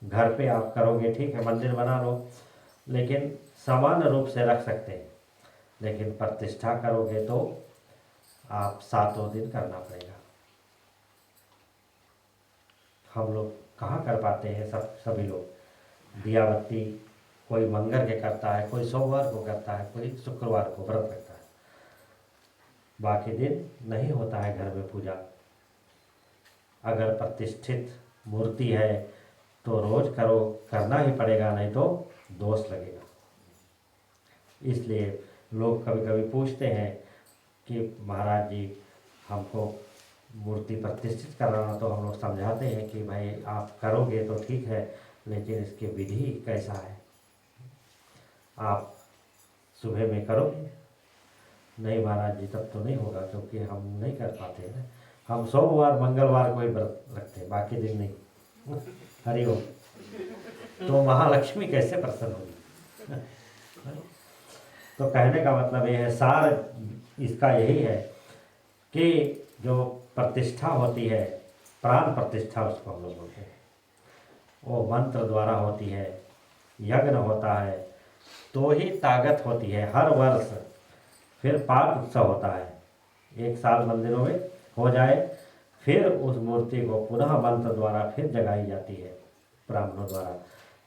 घर पे आप करोगे ठीक है, मंदिर बना लो, लेकिन सामान्य रूप से रख सकते हैं, लेकिन प्रतिष्ठा करोगे तो आप 7 दिन करना पड़ेगा। हम लोग कहाँ कर पाते हैं, सभी लोग दिया बत्ती कोई मंगल के करता है, कोई सोमवार को करता है, कोई शुक्रवार को व्रत रखता है, बाकी दिन नहीं होता है घर में पूजा। अगर प्रतिष्ठित मूर्ति है तो रोज करो, करना ही पड़ेगा, नहीं तो दोष लगेगा। इसलिए लोग कभी कभी पूछते हैं कि महाराज जी हमको मूर्ति प्रतिष्ठित कराना, तो हम लोग समझाते हैं कि भाई आप करोगे तो ठीक है, लेकिन इसकी विधि कैसा है। आप सुबह में करोगे? नहीं महाराज जी तब तो नहीं होगा, क्योंकि हम नहीं कर पाते हैं, हम सोमवार मंगलवार को ही व्रत रखते हैं, बाकी दिन नहीं। हरि ओम। तो महालक्ष्मी कैसे प्रसन्न होगी? तो कहने का मतलब ये है, सार इसका यही है कि जो प्रतिष्ठा होती है, प्राण प्रतिष्ठा उसको हम लोग बोलते हैं, वो मंत्र द्वारा होती है, यज्ञ होता है, तो ही ताकत होती है। हर वर्ष फिर पाठ उत्सव होता है, 1 साल मंदिरों में हो जाए, फिर उस मूर्ति को पुनः मंत्र द्वारा फिर जगाई जाती है, ब्राह्मणों द्वारा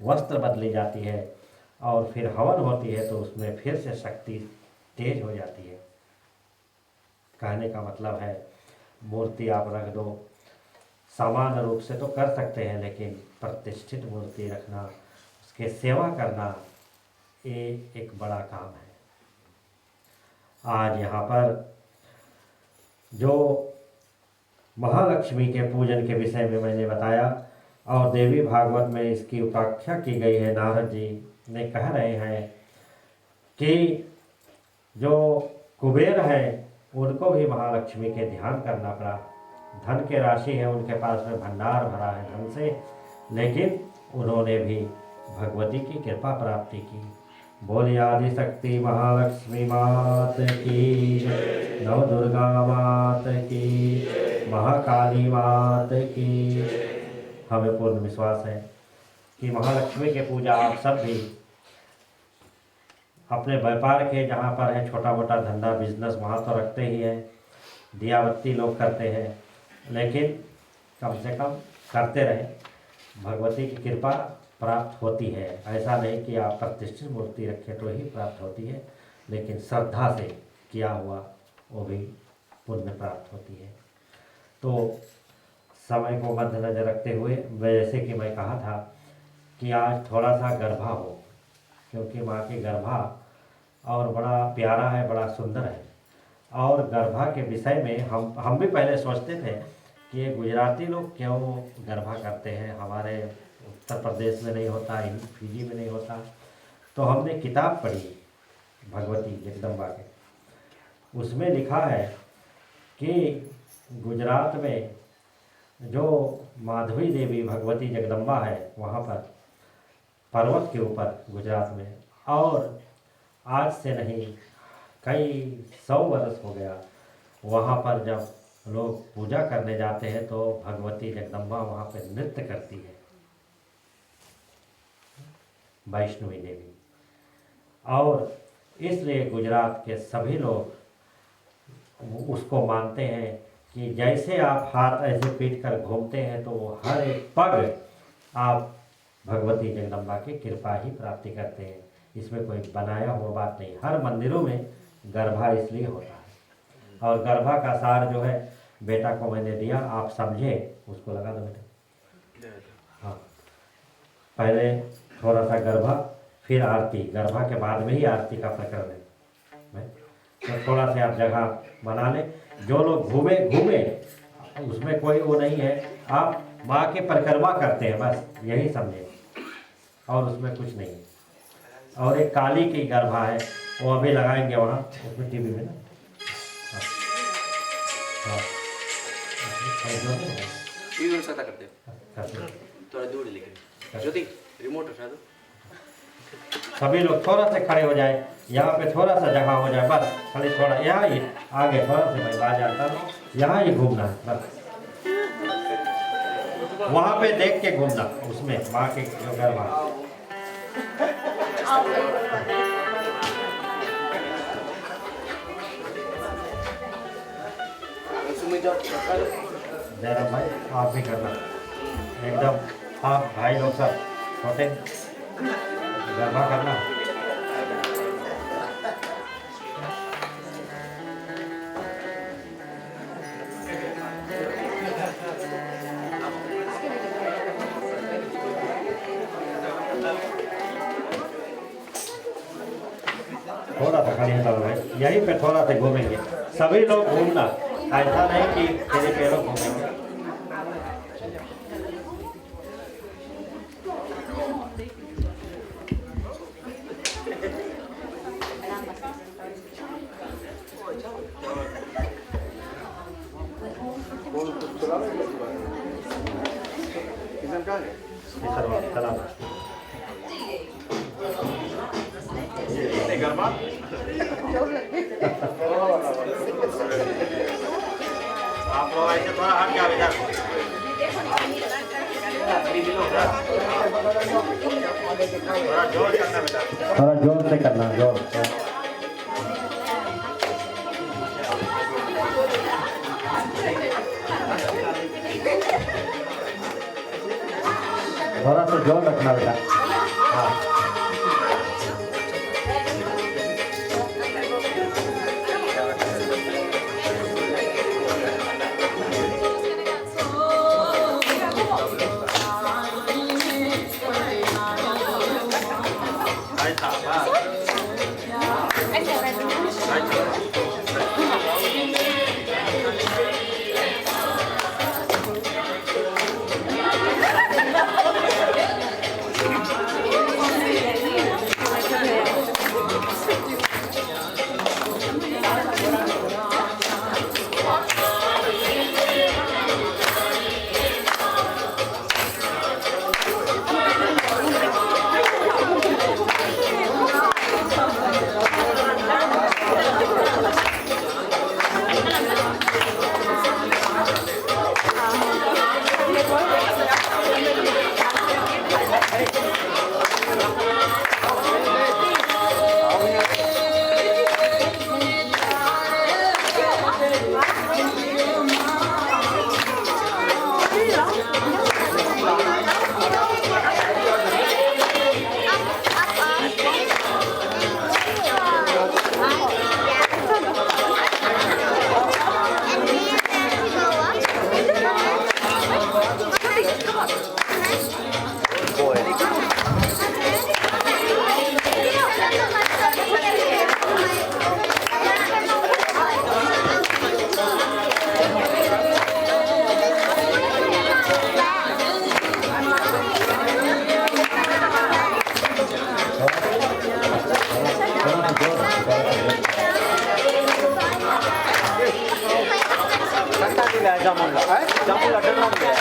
वस्त्र बदली जाती है, और फिर हवन होती है, तो उसमें फिर से शक्ति तेज हो जाती है। कहने का मतलब है मूर्ति आप रख दो, सामान्य रूप से तो कर सकते हैं, लेकिन प्रतिष्ठित मूर्ति रखना, उसके सेवा करना, ये एक बड़ा काम है। आज यहाँ पर जो महालक्ष्मी के पूजन के विषय में मैंने बताया, और देवी भागवत में इसकी उपाख्या की गई है। नारद जी ने कह रहे हैं कि जो कुबेर हैं उनको भी महालक्ष्मी के ध्यान करना पड़ा। धन के राशि है उनके पास में, भंडार भरा है धन से, लेकिन उन्होंने भी भगवती की कृपा प्राप्ति की। बोलिए आदि शक्ति महालक्ष्मी मात की, नव दुर्गा मात की, महाकाली मात की। हमें पूर्ण विश्वास है कि महालक्ष्मी के पूजा आप सब भी अपने व्यापार के जहाँ पर है, छोटा मोटा धंधा बिजनेस वहाँ तो रखते ही हैं, दिया बत्ती लोग करते हैं, लेकिन कम से कम करते रहें। भगवती की कृपा प्राप्त होती है। ऐसा नहीं कि आप प्रतिष्ठित मूर्ति रखें तो ही प्राप्त होती है, लेकिन श्रद्धा से किया हुआ वो भी पुण्य प्राप्त होती है। तो समय को मद्देनजर रखते हुए जैसे कि मैं कहा था कि आज थोड़ा सा गरबा हो, क्योंकि माँ की गरबा और बड़ा प्यारा है, बड़ा सुंदर है। और गरबा के विषय में हम भी पहले सोचते थे कि ये गुजराती लोग क्यों गरबा करते हैं, हमारे उत्तर प्रदेश में नहीं होता, फिजी में नहीं होता। तो हमने किताब पढ़ी भगवती जगदम्बा के, उसमें लिखा है कि गुजरात में जो माधवी देवी भगवती जगदम्बा है वहाँ पर पर्वत के ऊपर गुजरात में, और आज से नहीं कई 100 वर्ष हो गया, वहाँ पर जब लोग पूजा करने जाते हैं तो भगवती जगदम्बा वहाँ पर नृत्य करती है, वैष्णवी देवी। और इसलिए गुजरात के सभी लोग उसको मानते हैं कि जैसे आप हाथ ऐसे पीट कर घूमते हैं तो वो हर एक पग आप भगवती जगदम्बा की कृपा ही प्राप्ति करते हैं। इसमें कोई बनाया हुआ बात नहीं। हर मंदिरों में गरबा इसलिए होता है। और गरबा का सार जो है बेटा को मैंने दिया, आप समझे, उसको लगा दो बेटा। हाँ, पहले थोड़ा सा गरबा, फिर आरती। गरबा के बाद में ही आरती का प्रकरण है। तो थोड़ा सा आप जगह बना लें। जो लोग घूमे उसमें कोई वो नहीं है, आप माँ की परिक्रमा करते हैं, बस यही समझे, और उसमें कुछ नहीं है। और एक काली की गरबा है, वो अभी लगाएंगे वहाँ, उसमें टीवी में ना। हाँ, थोड़ा दूर लेकिन ज्योति रिमोट उठा दो। सभी लोग थोड़ा सा खड़े हो जाए, यहाँ पे थोड़ा सा जगह हो जाए, बस खाली थोड़ा यहाँ ही आगे थोड़ा सा, मैं बाज आता हूँ, यहाँ ही घूमना है बस। वहाँ पे देख के घूमना, उसमें माँ के जो घर वहाँ। जयराम भाई आप भी करना एकदम, आप भाई लोग सब छोटे गरबा करना। थोड़ा सा खाली हटा है, यहीं पे थोड़ा सा घूमेंगे, सभी लोग घूमना, ऐसा नहीं कि तेरे पैरों घूमेंगे। आप लोग ऐसे थोड़ा हट जाओ इधर, थोड़ा जोर करना बेटा, थोड़ा जोर से करना, जोर थोड़ा सा जोर रखना बेटा। हाँ, घ्या जामूनला जामूनला डन घ्या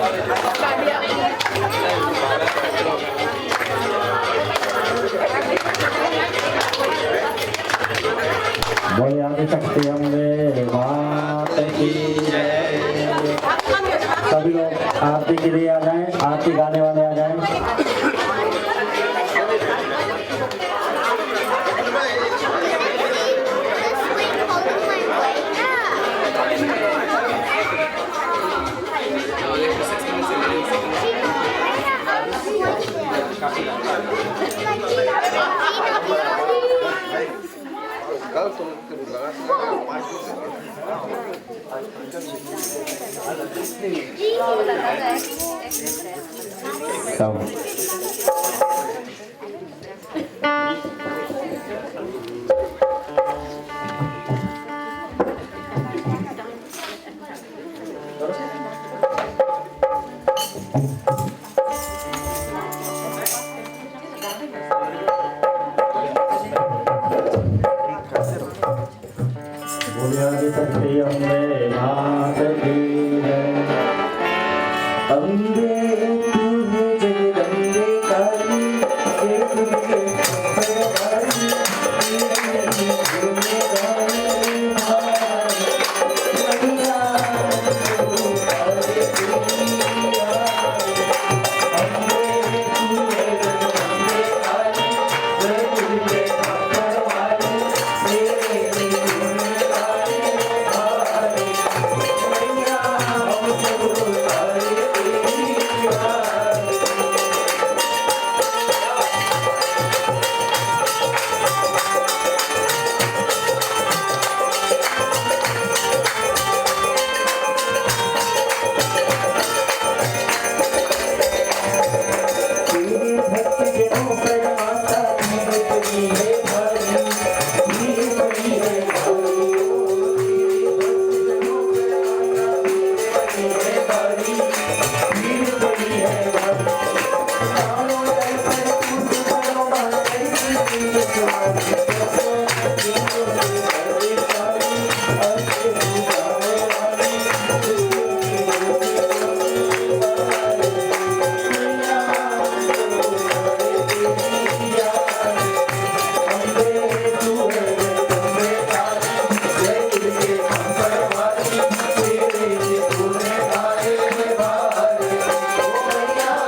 बोले आदि शक्ति अम्बे मात की जय। सभी लोग आरती के लिए आ जाएं, आरती गाने वाले आ जाएं। बोले आदि शक्ति अम्बे मात की जय। अम्बे तूने जगदम्बे काली, ये तुझे परवारी, ये तुझे गाने भाई। मैया तू हरे दुनिया, अम्बे तूने जगदम्बे काली, ये तुझे परवारी, ये तुझे गाने भाई। मैया तू हरे दुनिया। तेरे भक्त जनों पर माता की बड़ी है भारी, की बड़ी है भारी। तेरे भक्त जनों पर माता की बड़ी है भारी, की बड़ी है भारी। चारों दर पर पूज करो माता की तुम्हारी, मैया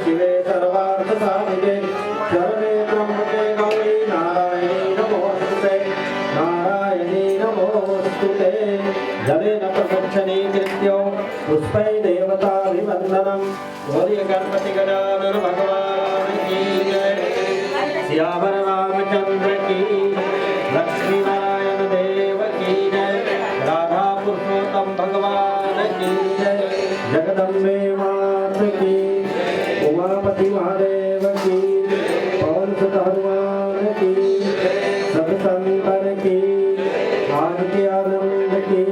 शिवे सर्वार्थसाधिके शरणे त्र्यम्बके गौरी नारायणी नमोस्तुते नारायणी नमोस्तुते जलेन प्रदक्षिणीकृत्य पुष्पै देवताभिवन्दनं गौरी गणपति गजानन भगवान की जय श्यामर रामचंद्र की लक्ष्मी नारायण देव की जय राधा पुरुषोत्तम भगवान की जय जगदम्बे मात की उमापति महादेव की पवन सुत हनुमान की सब शंकर की आरती आनंद की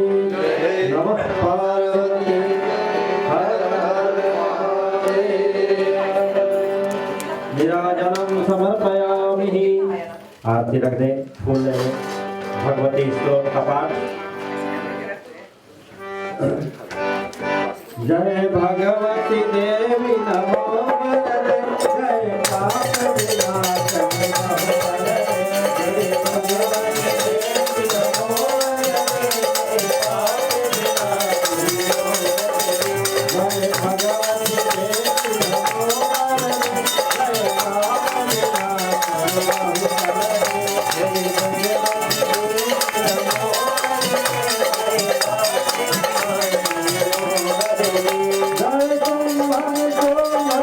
नमः पार्वती हर हर महादेव नीराजनम समर्पयामि। आरती रख दे, फूल ले ले। भगवती श्लोक का पाठ। जय भगवती देवी नमो वरदे, जय पाप विनाशक नमो वरदे, जय भगवती देवी नमो वरदे, जय पाप विनाशक नमो वरदे, जय भगवती देवी नमो वरदे, जय पाप विनाशक नमो वरदे, जय भगवती देवी नमो वरदे, जय पाप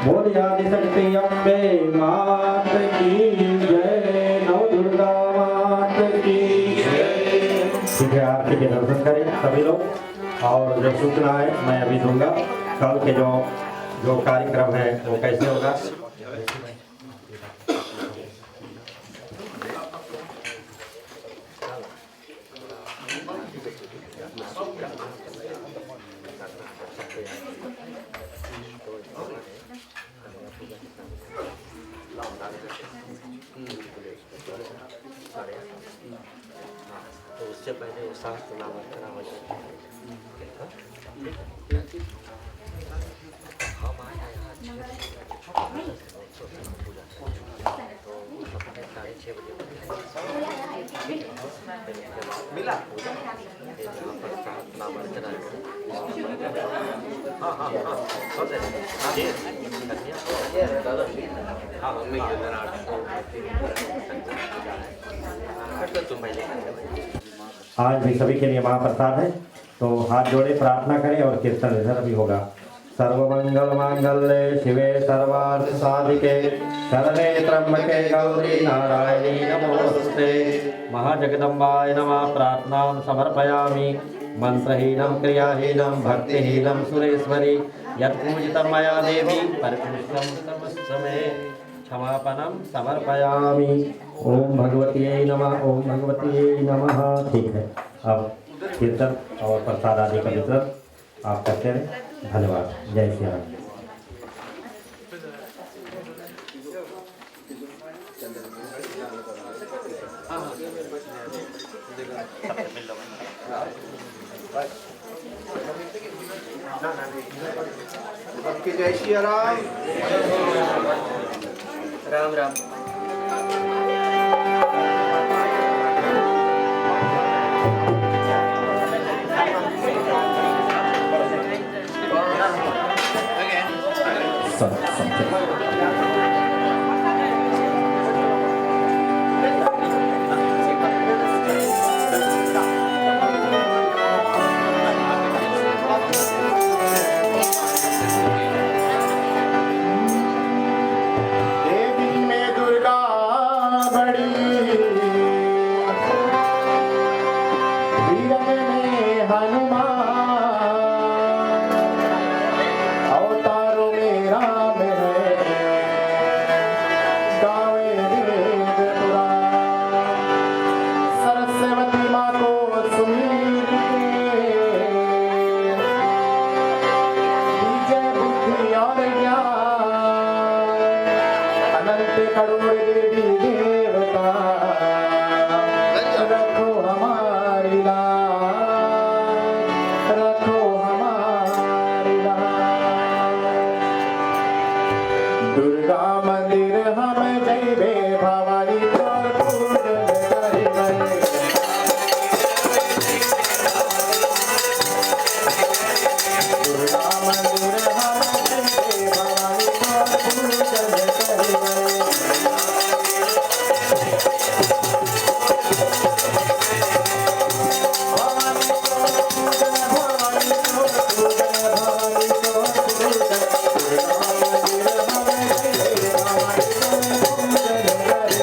बोलिए आदिशक्ति अम्बे मात की जय, नव दुर्गा मात की जय। ठीक है, आरती के दर्शन करें सभी लोग। और जो सूचना है मैं अभी दूंगा, कल के जो कार्यक्रम है वो कैसे होगा। तो उससे पहले शास्त्र नाम करा हो जाता है। हम आए हैं यहाँ 6 बजे पूजा, तो उसको 6:30 बजे मिला पूजा, नाम अर्चना। हाँ हाँ हाँ हाँ मम्मी के अंदर 8 तुम पहले आज भी सभी के लिए महाप्रसाद है, तो हाथ जोड़े प्रार्थना करें और कीर्तन इधर भी होगा। सर्वमंगल मांगल्ये शिवे सर्वार्थ साधिके शरणे त्र्यंबके गौरी नारायणी नमोस्तुते। महाजगदम्बाय नमः। प्रार्थनां समर्पयामि। मंत्रहीनं क्रियाहीनं भक्तिहीनं सुरेश्वरी यत्पूजितं मया देवी परिपुष्टं समस्तमे क्षमापणं समर्पयामि। ओम भगवती नमः, ओम भगवती नमः। ठीक है, अब कीर्तन और प्रसाद आदि का वितरण आप करते रहें। धन्यवाद। जय श्री राम। जय श्री राम। राम राम। देवी में दुर्गा बड़ी, वीरन में हनुमान, अवतारों में राम है, गावे वेद पुराण। सरस्वती माँ को सुमीर के, दीजिए बुद्धि और ज्ञान। अनंत करोड़ देवी देवता, रखो हमारी लाज, रखो हमारी लाज। दुर्गा मंदिर हम जइबे, भवानी तोर पूजन करिबे। दुर्गा मंदिर हम जइबे, भवानी तोर पूजन करिबे। भवानी तोर पूजन, भवानी तोर पूजन, भवानी तोर पूजन। दुर्गा मंदिर हम जइबे, भवानी तोर पूजन करिबे।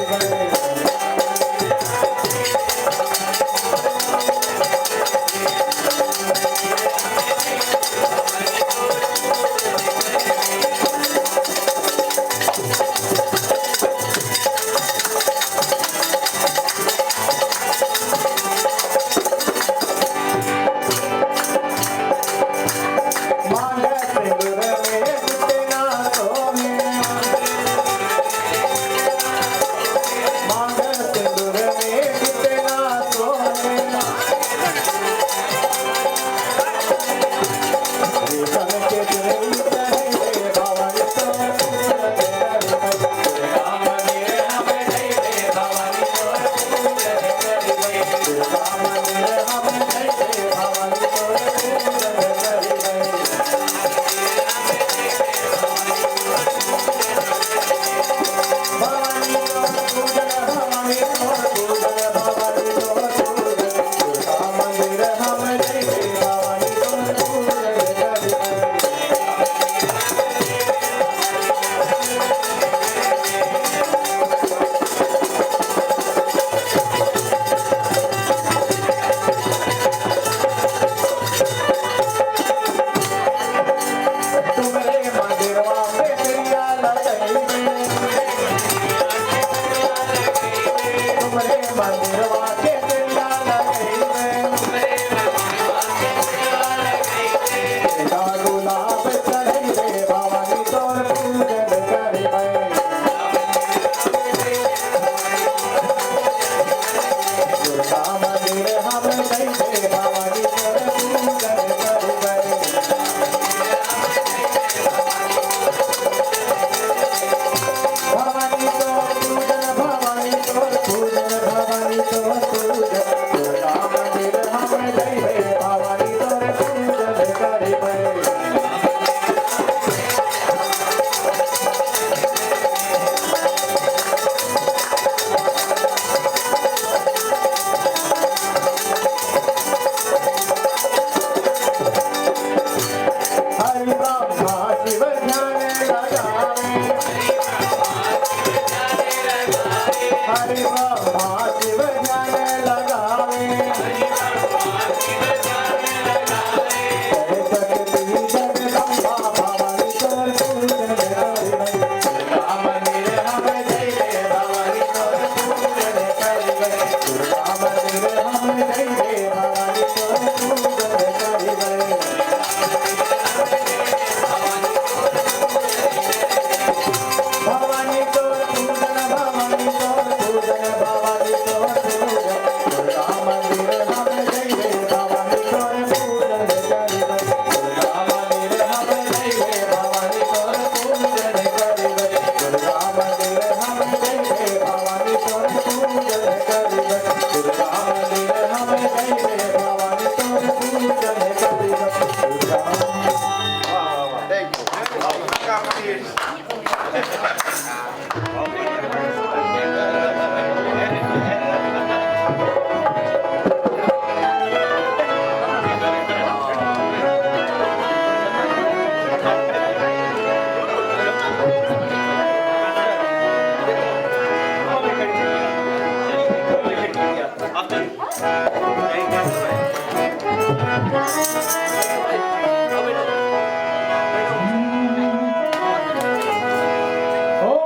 ओ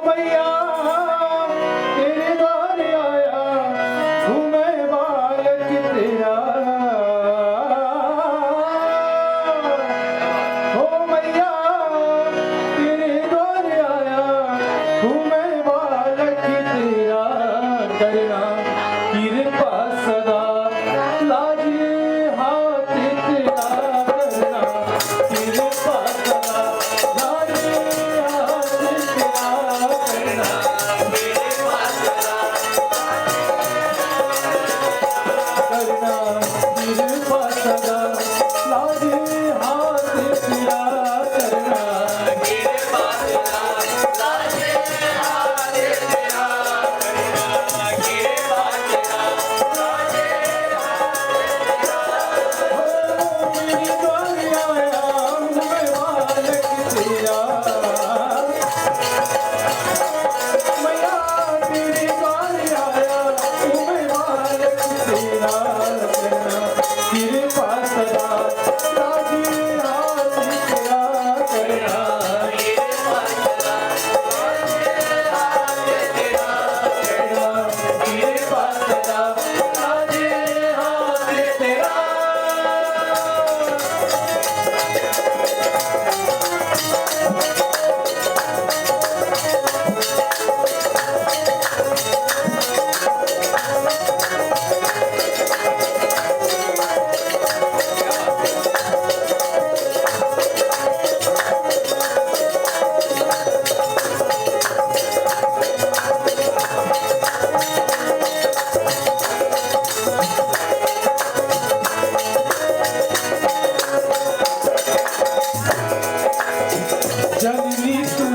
मैया तेरे द्वार आया हूँ मैं बालक तेरा। ओ मैया तेरे द्वार आया हूँ मैं बालक तेरा। करना कृपा सदा लाजे हाथ तेरा। करना कृपा सदा लाजे हाथ तेरा। करना करना कृपा सदा लाजे हाथ तेरा। करना मेरी द्वार आया हूँ मैं बालक तेरा। मैया तेरे द्वार आया हूँ मैं बालक तेरा। करना कृपा सदा लाजे हाथ तेरा। करना कृपा सदा लाजे हाथ तेरा। जननी तू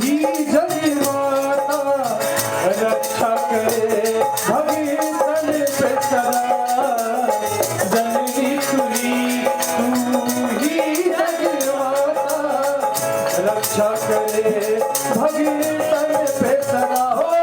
ही जगमाता रक्षा करे भगतन पे सदा। जननी तू ही जगमाता रक्षा करे भगतन पे सदा। हो